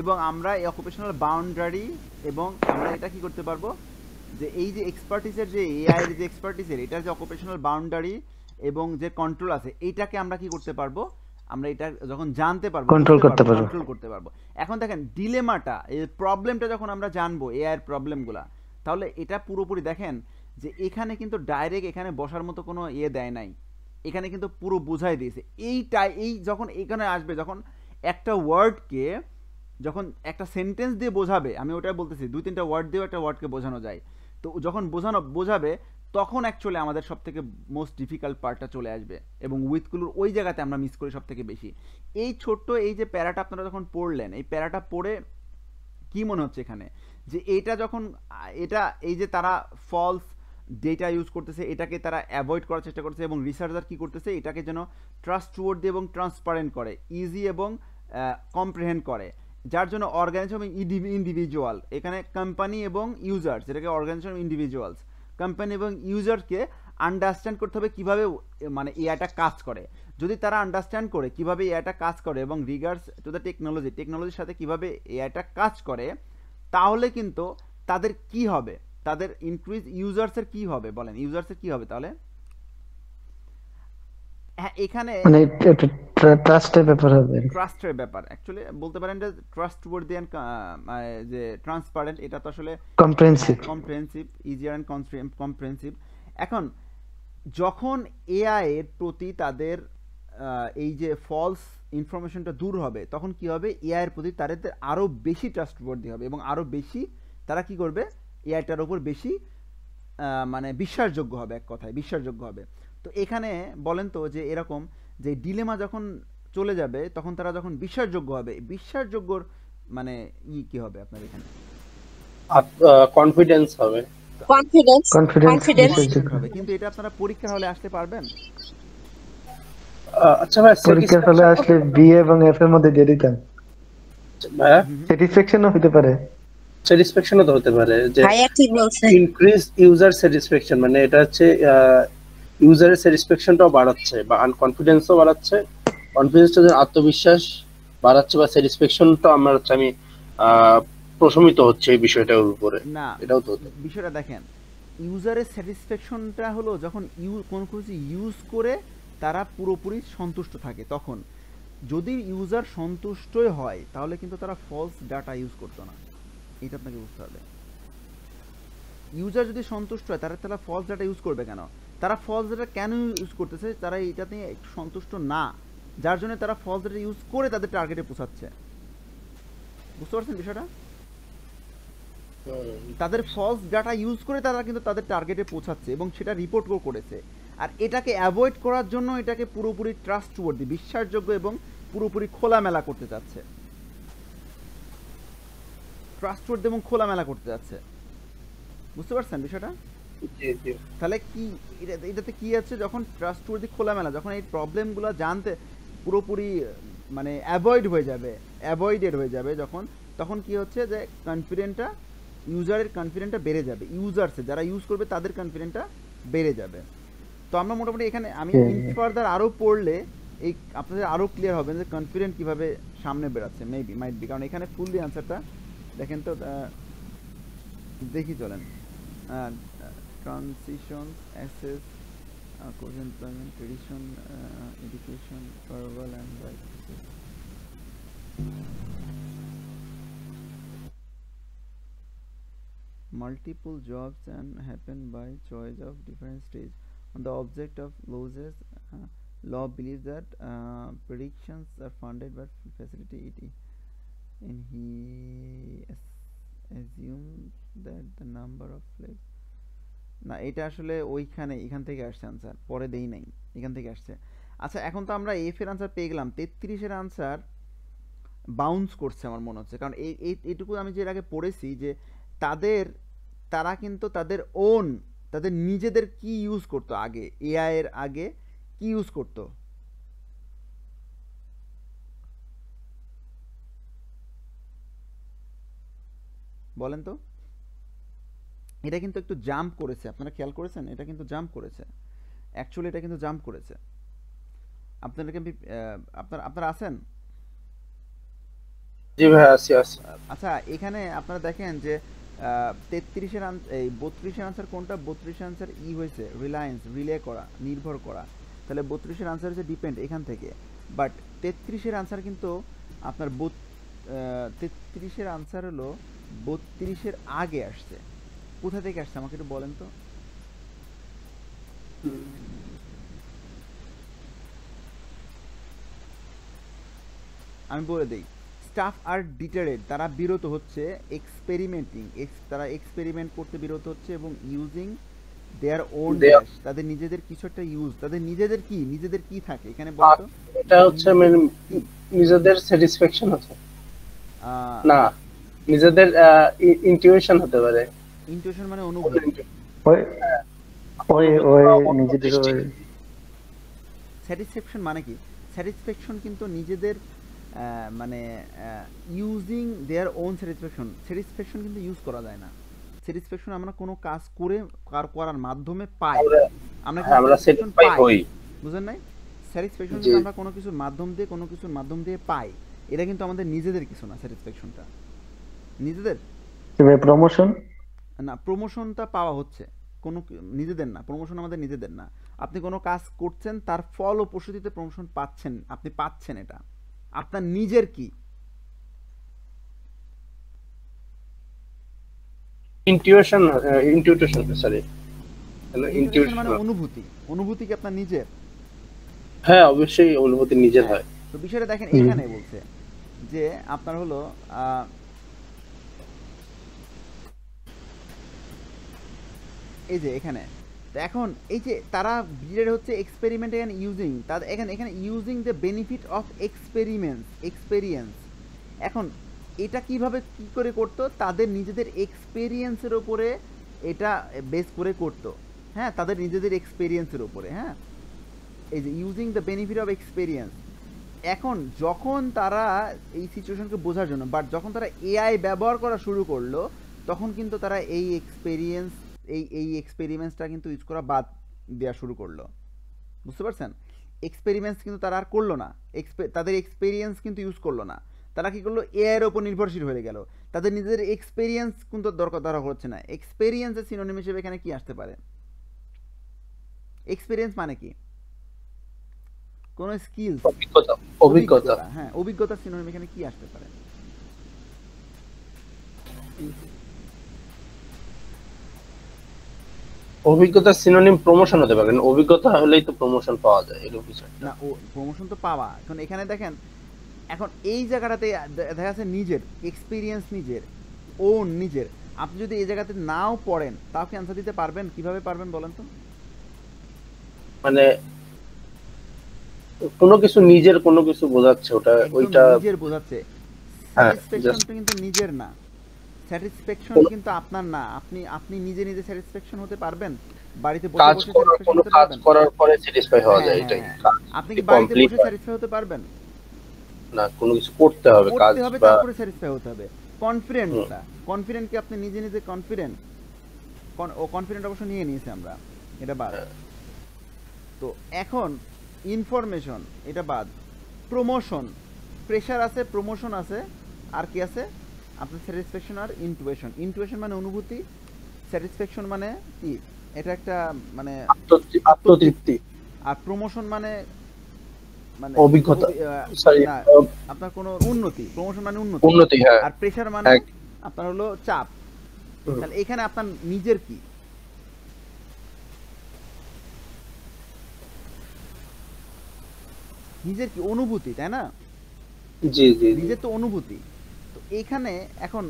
এবং আমরা এই অকুপেশনাল বাউন্ডারি, এবং আমরা এটা কি করতে পারবো যে এই যে এক্সপার্টিসের যে এআই এর যে এক্সপার্টিসের এটার যে অকুপেশনাল বাউন্ডারি এবং যে কন্ট্রোল আছে, এইটাকে আমরা কি করতে পারবো, আমরা এটা যখন জানতে পারবো কন্ট্রোল করতে পারবো। এখন দেখেন ডিলেমাটা, এই প্রবলেমটা যখন আমরা জানবো এআই এর প্রবলেমগুলা, তাহলে এটা পুরোপুরি দেখেন যে এখানে কিন্তু ডাইরেক্ট এখানে বসার মতো কোনো ইয়ে দেয় নাই, এখানে কিন্তু পুরো বুঝাই দিয়েছে। এই যখন এখানে আসবে, যখন একটা ওয়ার্ডকে যখন একটা সেন্টেন্স দিয়ে বোঝাবে, আমি ওটাই বলতেছি 2-3টা ওয়ার্ড দিয়েও একটা ওয়ার্ডকে বোঝানো যায়। তো যখন বোঝাবে তখন অ্যাকচুয়ালি আমাদের সব থেকে মোস্ট ডিফিকাল্ট পার্টটা চলে আসবে, এবং উইথগুলোর ওই জায়গাতে আমরা মিস করি সব থেকে বেশি। এই ছোট্ট এই যে প্যারাটা আপনারা যখন পড়লেন, এই প্যারাটা পড়ে কি মনে হচ্ছে এখানে, যে এটা যখন এই যে তারা ফলস ডেটা ইউজ করতেছে, এটাকে তারা অ্যাভয়েড করার চেষ্টা করতেছে, এবং রিসার্চার কি করতেছে, এটাকে যেন ট্রাস্টওয়ার্দি এবং ট্রান্সপারেন্ট করে, ইজি এবং কম্প্রিহেন্ড করে, যার জন্য অর্গানাইজেশন এবং ইন্ডিভিজুয়াল, এখানে কোম্পানি এবং ইউজার্স, যেটাকে অর্গানাইজেশন ইন্ডিভিজুয়ালস, কোম্পানি এবং ইউজারকে আন্ডারস্ট্যান্ড করতে হবে কিভাবে মানে এআইটা কাজ করে। যদি তারা আন্ডারস্ট্যান্ড করে কিভাবে এআইটা কাজ করে এবং রিগার্ডস টু দ্য টেকনোলজির সাথে কিভাবে এআইটা কাজ করে, তাহলে কিন্তু তাদের কি হবে, তাদের ইনক্রিজ ইউজার্সের কি হবে, বলেন ইউজার্সের কি হবে তাহলে? হ্যাঁ, এখানে মানে ট্রাস্টের ব্যাপার হবে, ট্রাস্টের ব্যাপার অ্যাকচুয়ালি বলতে পারেন যে ট্রাস্টওয়ার্দি এন্ড যে ট্রান্সপারেন্ট, এটা তো আসলে কম্প্রিহেনসিভ, ইজিয়ার এন্ড কম্প্রিহেনসিভ। এখন যখন এআই এর প্রতি তাদের এই যে ফলস ইনফরমেশনটা দূর হবে, তখন কি হবে, এআই এর প্রতি তাদের আরো বেশি ট্রাস্টওয়ার্দি হবে, এবং আরো বেশি তারা কি করবে, এআইটার উপর বেশি মানে বিশ্বাসযোগ্য হবে, এক কথায় বিশ্বাসযোগ্য হবে। তো এখানে বলেন তো যে এরকম যে ডিলেমা যখন চলে যাবে, তখন তারা যখন বিশ্বাসযোগ্য হবে, বিশ্বাসযোগ্যর মানে কি হবে আপনার এখানে? কনফিডেন্স হবে। কনফিডেন্স হবে। কিন্তু এটা আপনারা পরীক্ষার হলে আসতে পারবেন? আচ্ছা ভাই, পরীক্ষার হলে আসলে বি এবং এফ এর মধ্যে দিয়ে দিতাম। স্যাটিসফ্যাকশনও হতে পারে, স্যাটিসফ্যাকশনও তো হতে পারে, যে ভাইয়া ঠিক বলছেন। ইনক্রিজ ইউজার স্যাটিসফ্যাকশন, মানে এটা হচ্ছে ইউজারের স্যাটিসফ্যাকশনটাও বাড়াচ্ছে বা কনফিডেন্সও বাড়াচ্ছে। কনফিডেন্সটা আত্মবিশ্বাস বাড়াচ্ছে বা স্যাটিসফ্যাকশনটা আমি প্রশমিত হচ্ছে এই বিষয়টার উপরে। না, এটাও তো বিষয়টা দেখেন, ইউজারের স্যাটিসফ্যাকশনটা হলো যখন কোন কিছু ইউজ করে তারা পুরোপুরি সন্তুষ্ট থাকে, তখন যদি ইউজার সন্তুষ্টই হয় তাহলে কিন্তু তারা ফলস ডাটা ইউজ করতো না, এটা আপনাকে বুঝতে হবে। ইউজার যদি সন্তুষ্ট হয় তারা ফলস ডাটা ইউজ করবে কেন? তারা ফলস ডাটা কেন ইউজ করতেছে? তারা এটা নিয়ে একটু সন্তুষ্ট না, যার জন্য তারা ফলস ডাটা ইউজ করে তাদের টার্গেটে পৌঁছাচ্ছে। বুঝতে পারছেন বিষয়টা? তাদের ফলস ডাটা ইউজ করে তারা কিন্তু তাদের টার্গেটে পৌঁছাচ্ছে, এবং সেটা রিপোর্টও করেছে। আর এটাকে অ্যাভয়েড করার জন্য এটাকে পুরোপুরি ট্রাস্টওয়ার্দি, বিশ্বাসযোগ্য এবং পুরোপুরি খোলামেলা করতে চাচ্ছে, ট্রাস্টওয়ার্দি এবং খোলামেলা করতে যাচ্ছে। বুঝতে পারছেন বিষয়টা? তাহলে কি এটাতে কি আছে, যখন ট্রাস্টওয়ার্দি খোলামেলা, যখন এই প্রবলেমগুলো জানতে পুরোপুরি মানে অ্যাভয়েডেড হয়ে যাবে যখন, তখন কি হচ্ছে যে কনফিডেন্টটা, ইউজারের কনফিডেন্টটা বেড়ে যাবে, ইউজার্সে যারা ইউজ করবে তাদের কনফিডেন্টটা বেড়ে যাবে। তো আমরা মোটামুটি এখানে আমি ফার্দার আরও পড়লে এই আপনাদের আরও ক্লিয়ার হবে যে কনফিডেন্ট কিভাবে সামনে বেড়াচ্ছে, মেবি মাইট বি, কারণ এখানে ফুললি আনসারটা দেখেন তো, দেখি চলেন। Transitions, access, course employment, tradition, education, verbal and write. Multiple jobs and happen by choice of different stage. On the object of losses, law believes that predictions are funded by facility it, and he assumes that the number of flags. না, এটা আসলে এখান থেকে আসছে answer, পরে দেই নাই, এখান থেকে আসছে। আচ্ছা, এখন তো আমরা এফ এর আনসার পেয়ে গেলাম, 33-এর আনসার বাউন্স করছে আমার মনে হচ্ছে, কারণ এইটুকু আমি যে এর আগে পড়েছি যে তারা কিন্তু তাদের নিজেদের কি ইউজ করতো আগে, এআই এর আগে কি ইউজ করতো, বলেন তো? এটা কিন্তু একটু জাম্প করেছে, আপনারা খেয়াল করেছেন? এটা কিন্তু জাম্প করেছে, অ্যাকচুয়ালি এটা কিন্তু জাম্প করেছে। আপনারা আছেন? জি ভাই, আছি। আচ্ছা, এখানে আপনারা দেখেন যে 33-এর এই 32-এর আনসার কোনটা? 32-এর আনসার হয়েছে রিলে করা, নির্ভর করা। তাহলে 32-এর আনসার হচ্ছে ডিপেন্ড এখান থেকে, বাট 33-এর আনসার কিন্তু আপনার 33-এর আনসার হলো 32-এর আগে আসছে। কোথা থেকে আসছে আমাকে একটু বলেন তো? আমি বলে দেই, স্টাফ আর ডিটারেড, তারা বিরত হচ্ছে, এক্সপেরিমেন্টিং, তারা এক্সপেরিমেন্ট করতে বিরত হচ্ছে, এবং ইউজিং দেয়ার ওন ড্যাশ, তাদের নিজেদের কিছু একটা ইউজ, তাদের নিজেদের কি থাকে এখানে বলতো? এটা হচ্ছে নিজেদের স্যাটিসফ্যাকশন আছে না, নিজেদের ইনটিউশন হতে পারে। ইনটিউশন মানে অনুভূতি। ওই ওই ওই নিজেদের ওই স্যাটিসফ্যাকশন মানে কি? স্যাটিসফ্যাকশন কিন্তু নিজেদের মানে using their on satisfaction, satisfaction কিন্তু ইউজ করা যায় না। স্যাটিসফ্যাকশন আমরা কোনো কাজ করে করার মাধ্যমে পাই, আমরা স্যাটিসফাই হই, বুঝেন নাই? স্যাটিসফ্যাকশন কিন্তু আমরা কোনো কিছুর মাধ্যম দিয়ে পাই, এটা কিন্তু আমাদের নিজেদের কিছু না। স্যাটিসফ্যাকশনটা নিজেদের প্রমোশন না, প্রমোশনটা পাওয়া হচ্ছে কোনো নিজেদের না, প্রমোশন আমাদের নিজেদের না। আপনি কোনো কাজ করছেন, তার ফল ও প্রসূতিতে প্রমোশন পাচ্ছেন, আপনি পাচ্ছেন, এটা আপনার নিজের কি? ইনটিউশন মানে অনুভূতি কি আপনার নিজের? হ্যাঁ, অবশ্যই অনুভূতি নিজের হয়। তো বিষয়টা দেখেন, এখানে বলছে যে আপনার হলো এই যে এখানে, তো এখন এই যে তারা বিলেড হচ্ছে এক্সপেরিমেন্ট এন্ড ইউজিং, তাদের এখানে using the benefit of experience. এখন এটা কিভাবে কি করে করতো? তাদের নিজেদের এক্সপেরিয়েন্সের উপরে এটা বেস করে করতো, হ্যাঁ, তাদের নিজেদের এক্সপেরিয়েন্সের উপরে। হ্যাঁ, এই যে using the benefit of experience. এখন যখন তারা এই সিচুয়েশনকে বোঝার জন্য, বাট যখন তারা এআই ব্যবহার করা শুরু করলো, তখন কিন্তু তারা এই এক্সপেরিমেন্টসটা কিন্তু ইউজ করা বাদ দেওয়া শুরু করলো। বুঝতে পারছেন? এক্সপেরিমেন্টস কিন্তু তারা আর করলো না, তাদের এক্সপেরিয়েন্স কিন্তু ইউজ করলো না। তারা কি করলো? এআই এর উপর নির্ভরশীল হয়ে গেল, তাদের নিজেদের এক্সপেরিয়েন্স কিন্তু দরকার হচ্ছে না। এক্সপেরিয়েন্সের সিনোনিম হিসেবে এখানে কি আসতে পারে? এক্সপেরিয়েন্স মানে কি? কোন স্কিলস, অভিজ্ঞতা। হ্যাঁ, অভিজ্ঞতার সিনোনিম এখানে কি আসতে পারে? অভিজ্ঞতার সিনোনিম প্রমোশন হতে পারে, অভিজ্ঞতা হলেই তো প্রমোশন পাওয়া যায়, এরকম কিছু না। ও প্রমোশন তো পাওয়া, এখন এখানে দেখেন, এখন এই জায়গাটাতে দেখা যাচ্ছে নিজের এক্সপিরিয়েন্স, নিজের। আপনি যদি এই জায়গাতে নাও পড়েন, তাও কি অ্যান্সার দিতে পারবেন? কিভাবে পারবেন বলেন তো? মানে কোনো কিছু নিজের, কোনো কিছু বোঝাচ্ছে, ওইটা নিজের বোঝাচ্ছে। স্যাটিসফ্যাকশনটা কিন্তু নিজের না, স্যাটিসফ্যাকশন কিন্তু আপনার না। আপনি নিজে স্যাটিসফ্যাকশন হতে পারবেন? বাড়িতে বসে বসে স্যাটিসফ্যাকশন হতে পারবেন? কাজ করার পরে স্যাটিসফাই হওয়া যায়, এটাই। আপনি কি বাড়িতে বসে স্যাটিসফাই হতে পারবেন? না, কোনো কিছু করতে হবে, কাজ হবে, তারপরে স্যাটিসফাই হতে হবে। কনফিডেন্ট কি আপনি নিজে কনফিডেন্ট? কনফিডেন্ট অবশ্য নিয়ে নিয়েছি আমরা, এটা বাদ। তো এখন ইনফরমেশন, এটা বাদ। প্রমোশন, প্রেশার আছে, প্রমোশন আছে, আর কি আছে? আপনার স্যাটিসফ্যাকশন আর ইনটুইশন মানে অনুভূতি, স্যাটিসফ্যাকশন মানে কি? এটা একটা মানে আত্মতৃপ্তি, আর প্রমোশন মানে অভিজ্ঞতা, না, আপনার কোনো উন্নতি। প্রমোশন মানে উন্নতি, হ্যাঁ। আর প্রেশার মানে আপনার হলো চাপ। তাহলে এখানে আপনার নিজের কি? অনুভূতি, তাই না? জি জি, নিজের তো অনুভূতি। তো এখানে এখন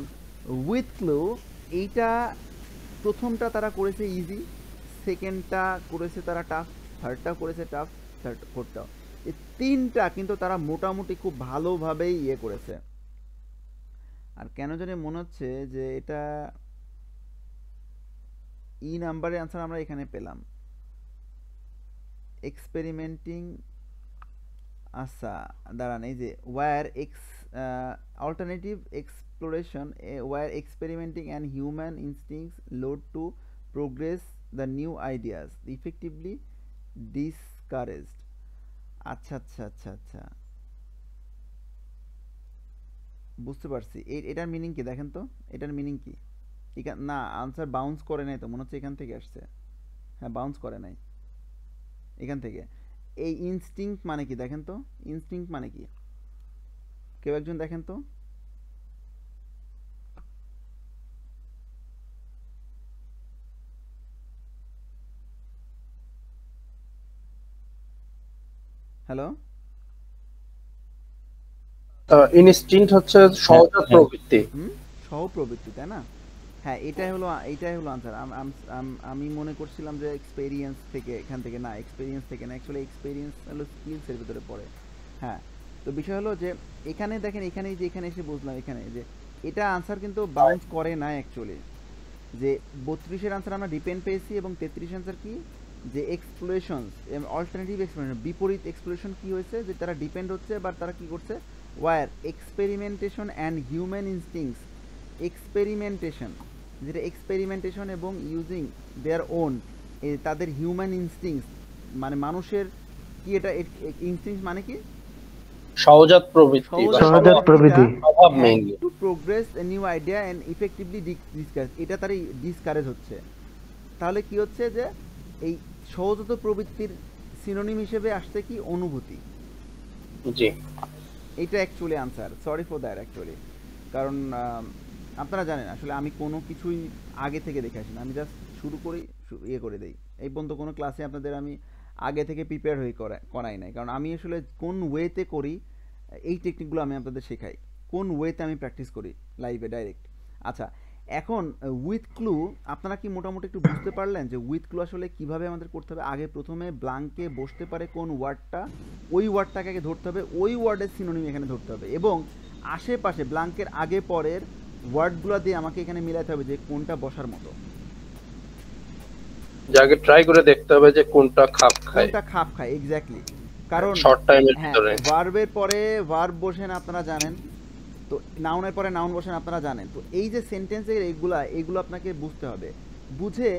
উইথ ক্লু, এইটা প্রথমটা তারা করেছে ইজি, সেকেন্ডটা করেছে তারা টাফ, থার্ডটা করেছে টাফ, ফোর্থটাও। এই তিনটা কিন্তু তারা মোটামুটি খুব ভালোভাবেই করেছে। আর কেন জানি মনে হচ্ছে যে এটা নাম্বারের অ্যান্সার আমরা এখানে পেলাম। এক্সপেরিমেন্টিং, আচ্ছা দাঁড়ান, এই যে war alternative exploration, war experimenting and human instincts load to progress the new ideas effectively discouraged. আচ্ছা আচ্ছা আচ্ছা আচ্ছা, বুঝতে পারছি। এটার মিনিং কি দেখেন তো? এটার মিনিং কি? না, আনসার বাউন্স করে নাই তো, মনে হচ্ছে এখান থেকে আসছে। হ্যাঁ, বাউন্স করে নাই, এখান থেকে। এই ইনস্টিংক্ট মানে কি দেখেন তো? ইনস্টিংক্ট মানে কি? কেউ একজন দেখেন তো। হ্যালো, ইনস্টিংক্ট হচ্ছে সহজাত প্রবৃত্তি। সহপ্রবৃত্তি, তাই না? হ্যাঁ, এটাই হলো আনসার। আমি মনে করছিলাম যে এক্সপেরিয়েন্স থেকে, এখান থেকে না, এক্সপেরিয়েন্স থেকে না, অ্যাকচুয়ালি এক্সপেরিয়েন্স হলো স্কিলস এর ভিতরে পড়ে। হ্যাঁ, তো বিষয় হলো যে এখানে দেখেন, এখানে এসে বুঝলাম এখানে যে এটা আনসার কিন্তু বাউন্স করে না অ্যাকচুয়ালি। যে 32 এর আনসার আমরা ডিপেন্ড পেয়েছি এবং 33 আনসার কি, যে এক্সপ্লোরেশনস, অল্টারনেটিভ এক্সপ্লোরেশন, বিপরীত এক্সপ্লোরেশন কি হয়েছে, যে তারা ডিপেন্ড হচ্ছে বা তারা কি করছে, war experimentation and human instincts, experimentation, যেটা এক্সপেরিমেন্টেশন এবং ইউজিং দেয়ার ওন, তাদের হিউম্যান ইনস্টিংস, মানে মানুষের কি, এটা ইনস্টিংস মানে কি, সহজাত প্রবৃত্তি বা সহজাত প্রবৃত্তি। স্বভাব mainly. To progress a new idea and effectively discuss, এটা তারই ডিসকারেজ হচ্ছে। তাহলে কি হচ্ছে যে এই সহজাত প্রবৃত্তির সিনোনিম হিসেবে আসছে কি, অনুভূতি। জি, এটা actually answer. Sorry for that actually, কারণ আপনারা জানেন আসলে আমি কোনো কিছুই আগে থেকে দেখে আসি না, আমি জাস্ট শুরু করি, ইয়ে করে দেই। এই পর্যন্ত কোনো ক্লাসে আপনাদের আমি আগে থেকে প্রিপেয়ার হয়ে করাই নাই, কারণ আমি আসলে কোন ওয়েতে করি এই টেকনিকগুলো আমি আপনাদের শেখাই, কোন ওয়েতে আমি প্র্যাকটিস করি লাইভে ডাইরেক্ট। আচ্ছা, এখন উইথ ক্লু আপনারা কি মোটামুটি একটু বুঝতে পারলেন যে উইথ ক্লু আসলে কিভাবে আমাদের করতে হবে? আগে প্রথমে ব্লাঙ্কে বসতে পারে কোন ওয়ার্ডটা, ওই ওয়ার্ডটাকে আগে ধরতে হবে, ওই ওয়ার্ডের সিনোনিম এখানে ধরতে হবে, এবং আশেপাশে ব্লাঙ্কের আগে পরের ওয়ার্ডগুলো দিয়ে আমাকে এখানে মিলাতে হবে যে কোনটা বসার মতো। আগে ট্রাই করে দেখতে হবে যে কোনটা খাপ খায়, কোনটা খাপ খায়, এক্স্যাক্টলি। কারণ শর্ট টাইমের হ্যাঁ, ভিতরে। ভার্বের পরে ভার্ব বসে না, আপনারা জানেন তো, নাউনের পরে নাউন বসেন, আপনারা জানেন তো। এই যে সেন্টেন্সের এইগুলো আপনাকে বুঝতে হবে, বুঝে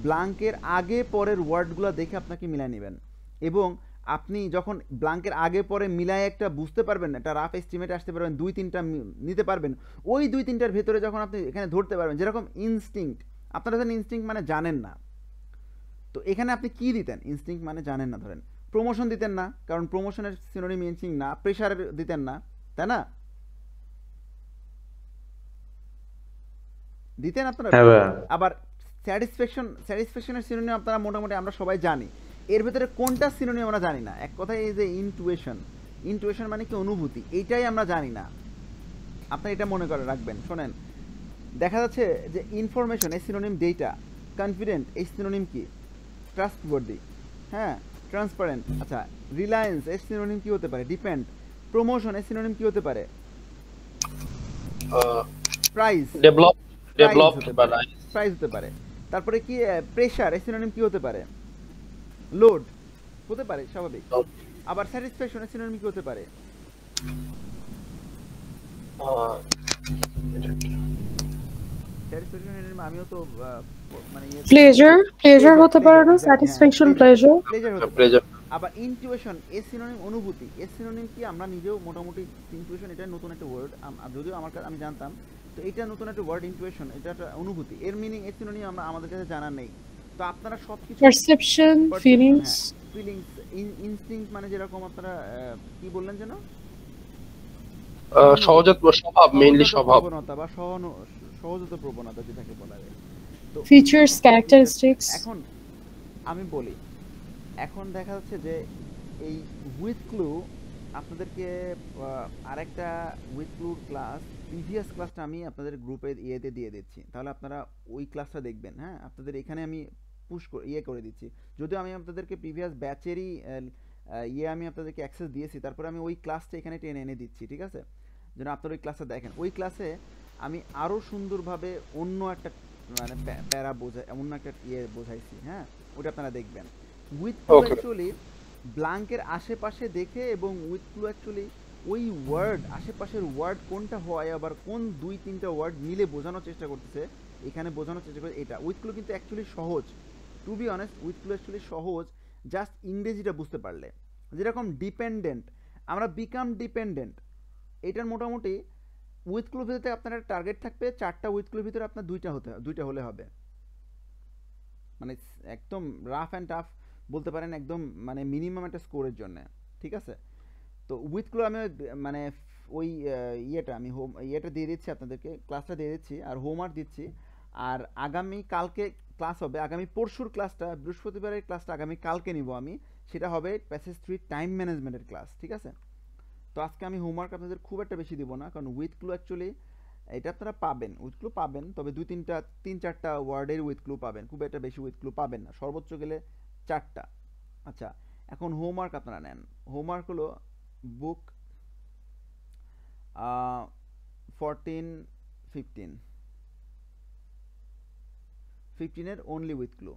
ব্লাঙ্কের আগে পরের ওয়ার্ডগুলো দেখে আপনাকে মিলাই নেবেন, এবং আপনি যখন ব্লাঙ্কের আগে পরে মিলায় একটা বুঝতে পারবেন, একটা রাফ এস্টিমেট আসতে পারবেন, 2-3টা নিতে পারবেন, ওই 2-3টার ভেতরে যখন আপনি এখানে ধরতে পারবেন, যেরকম ইনস্টিংক্ট, আপনারা জানেন ইনস্টিংক্ট মানে জানেন না, তো এখানে আপনি কি দিতেন, ইনস্টিংক্ট মানে জানেন না, ধরেন প্রমোশন দিতেন না, কারণ প্রমোশনের সিনোনিম ইনস্টিংক্ট না, প্রেশার দিতেন না, তাই না? দিতেন আপনারা। আবার স্যাটিসফ্যাকশনের সিনোনিম আপনারা মোটামুটি আমরা সবাই জানি, এর ভেতরে কোনটা সিনোনিম আমরা জানি না। এক কথায় এই যে ইনটুইশন মানে কি, অনুভূতি, এইটাই আমরা জানি না। আপনি এটা মনে করে রাখবেন। শোনেন, দেখা যাচ্ছে যে ইনফরমেশন এর সিনোনিম ডেটা, কনফিডেন্ট এই সিনোনিম কি, ট্রাস্টওয়ার্দি, হ্যাঁ, ট্রান্সপারেন্ট। আচ্ছা, রিলায়েন্স এর সিনোনিম কি হতে পারে, ডিপেন্ড। প্রমোশন এর সিনোনিম কি হতে পারে, প্রাইস, প্রাইস হতে পারে। তারপরে কি, প্রেশার এর সিনোনিম কি হতে পারে, লোড হতে পারে, স্বাভাবিক। আবার স্যাটিসফ্যাকশন এর সিনোনিম কি হতে পারে, স্যাটিসফ্যাকশন এর আমিও তো মানে প্লেজার হতে পারে না, স্যাটিসফ্যাকশন, প্লেজার হতে পারে। আবার ইনটিউশন এর সিনোনিম অনুভূতি, এর সিনোনিম কি, আমরা নিজেও মোটামুটি ইনটিউশন, এটা নতুন একটা ওয়ার্ড, যদিও আমি জানতাম, তো এটা নতুন একটা ওয়ার্ড, ইনটিউশন, এটা একটা অনুভূতি, এর মিনিং, এর সিনোনিম আমাদের কাছে জানা নেই। তো আপনারা সবকিছু, পারসেপশন, ফিলিংস, ইনস্টিংক্ট মানে যেরকম আপনারা কি বললেন যেন, সহজাত স্বভাব, মেইনলি স্বভাব, প্রবণতা বা সহজাত প্রবণতা যেটাকে বলা হয়। তো ফিচার্স, ক্যারেক্টারিস্টিক্স। এখন আমি বলি, এখন দেখা যাচ্ছে যে এই উইথ ক্লু আপনাদেরকে আরেকটা উইথ ক্লুর ক্লাস, প্রিভিয়াস ক্লাসটা আমি আপনাদের গ্রুপে ইয়েতে দিয়ে দিচ্ছি, তাহলে আপনারা ওই ক্লাসটা দেখবেন। হ্যাঁ, আপনাদের এখানে আমি পুশ করে দিচ্ছি, যদিও আমি আপনাদেরকে প্রিভিয়াস ব্যাচেরই আমি আপনাদেরকে অ্যাক্সেস দিয়েছি, তারপরে আমি ওই ক্লাসটা এখানে টেনে এনে দিচ্ছি, ঠিক আছে, যেন আপনারা ওই ক্লাসটা দেখেন। ওই ক্লাসে আমি আরও সুন্দরভাবে অন্য একটা মানে প্যারা অন্য একটা বোঝাইছি। হ্যাঁ, ওটা আপনারা দেখবেন। উইথ ক্লু অ্যাকচুয়ালি ব্লাঙ্কের আশেপাশে দেখে, এবং উইথ ক্লু অ্যাকচুয়ালি ওই ওয়ার্ড, আশেপাশের ওয়ার্ড কোনটা হয়, আবার কোন 2-3টা ওয়ার্ড মিলে বোঝানোর চেষ্টা করতেছে, এখানে বোঝানোর চেষ্টা করে এটা। উইথ ক্লু কিন্তু অ্যাকচুয়ালি সহজ, to be honest, with clue actually সহজ, জাস্ট ইংরেজিটা বুঝতে পারলে। যেরকম ডিপেন্ডেন্ট, আমরা বিকাম ডিপেন্ডেন্ট, এটার মোটামুটি উইথ ক্লুর ভিতরে আপনার টার্গেট থাকবে 4টা, উইথ ক্লুর ভিতরে আপনার 2টা হলে হবে, মানে একদম রাফ অ্যান্ড টাফ বলতে পারেন, একদম মানে মিনিমাম একটা স্কোরের জন্য, ঠিক আছে। তো উইথ ক্লু আমি মানে ওই আমি ইয়েটা দিয়ে দিচ্ছি আপনাদেরকে, ক্লাসটা দিয়ে দিচ্ছি, আর হোমওয়ার্ক দিচ্ছি। আর আগামী কালকে ক্লাস হবে, আগামী পরশুর ক্লাসটা, বৃহস্পতিবারের ক্লাসটা আগামী কালকে নিব আমি, সেটা হবে প্যাসেজ 3 টাইম ম্যানেজমেন্টের ক্লাস, ঠিক আছে? তো আজকে আমি হোমওয়ার্ক আপনাদের খুব একটা বেশি দিব না, কারণ উইথ ক্লু অ্যাকচুয়ালি এটা আপনারা পাবেন, উইথ ক্লু পাবেন, তবে 3-4টা ওয়ার্ডের উইথ ক্লু পাবেন, খুব একটা বেশি উইথ ক্লু পাবেন না, সর্বোচ্চ গেলে 4টা। আচ্ছা, এখন হোমওয়ার্ক আপনারা নেন। হোমওয়ার্ক হলো বুক 14-15 এর অনলি উইথ ক্লু।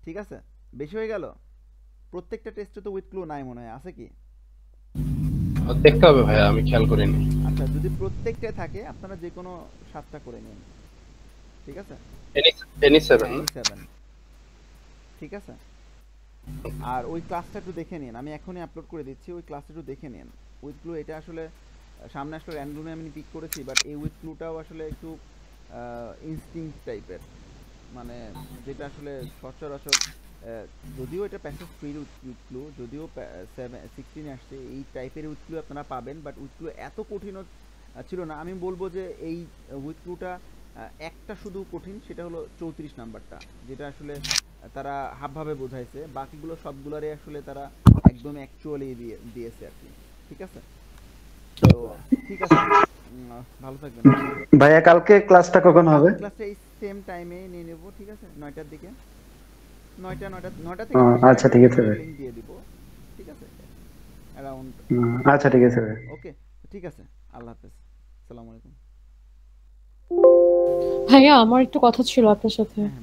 ঠিক আছে, বেশি হয়ে গেল? প্রত্যেকটা টেস্টে তো উইথ ক্লু নাই মনে হয়, আছে কি? দেখতে হবে ভাইয়া, আমি খেয়াল করিনি। আচ্ছা, যদি প্রত্যেকটায় থাকে আপনারা যে কোনো 7টা করে নিন, ঠিক আছে? এনি 7 7, ঠিক আছে? আর ওই ক্লাসটা একটু দেখে নিন, আমি এখনই আপলোড করে দিচ্ছি, ওই ক্লাসটা একটু দেখে নিন। উইথ ক্লু এটা আসলে সামনে আসলে র্যান্ডমলি আমি পিক করেছি, বাট এই উইথ ক্লুটাও আসলে একটু ইনস্টিংক্ট টাইপের, মানে যেটা আসলে সচরাচর যদিও এটা প্যাসেজ 3 উইথ ক্লু, যদিও 16 আসছে, এই টাইপের উইথ ক্লু আপনারা পাবেন, বাট উইথ ক্লু এত কঠিনও ছিল না। আমি বলবো যে এই উইথ ক্লুটা একটা শুধু কঠিন, সেটা হলো 34 নাম্বারটা, যেটা আসলে তারা হাবভাবে বোঝাইছে, বাকিগুলো সবগুলোরই আসলে তারা একদম অ্যাকচুয়ালি দিয়েছে আর কি, ঠিক আছে? তো ঠিক আছে, ভালো থাকবেন। ভাইয়া কালকে ক্লাসটা কখন হবে? ক্লাসটা এই সেম টাইমে নিয়ে নেব, ঠিক আছে? 9টার দিকে, 9টা ও, থেকে আচ্ছা ঠিক আছে ভাই। লিংক দিয়ে দিব, ঠিক আছে? অ্যারাউন্ড, আচ্ছা ঠিক আছে ভাই। ওকে, ঠিক আছে, আল্লাহ হাফেজ, আসসালামু আলাইকুম। ভাইয়া আমার একটু কথা ছিল আপনার সাথে। হ্যাঁ,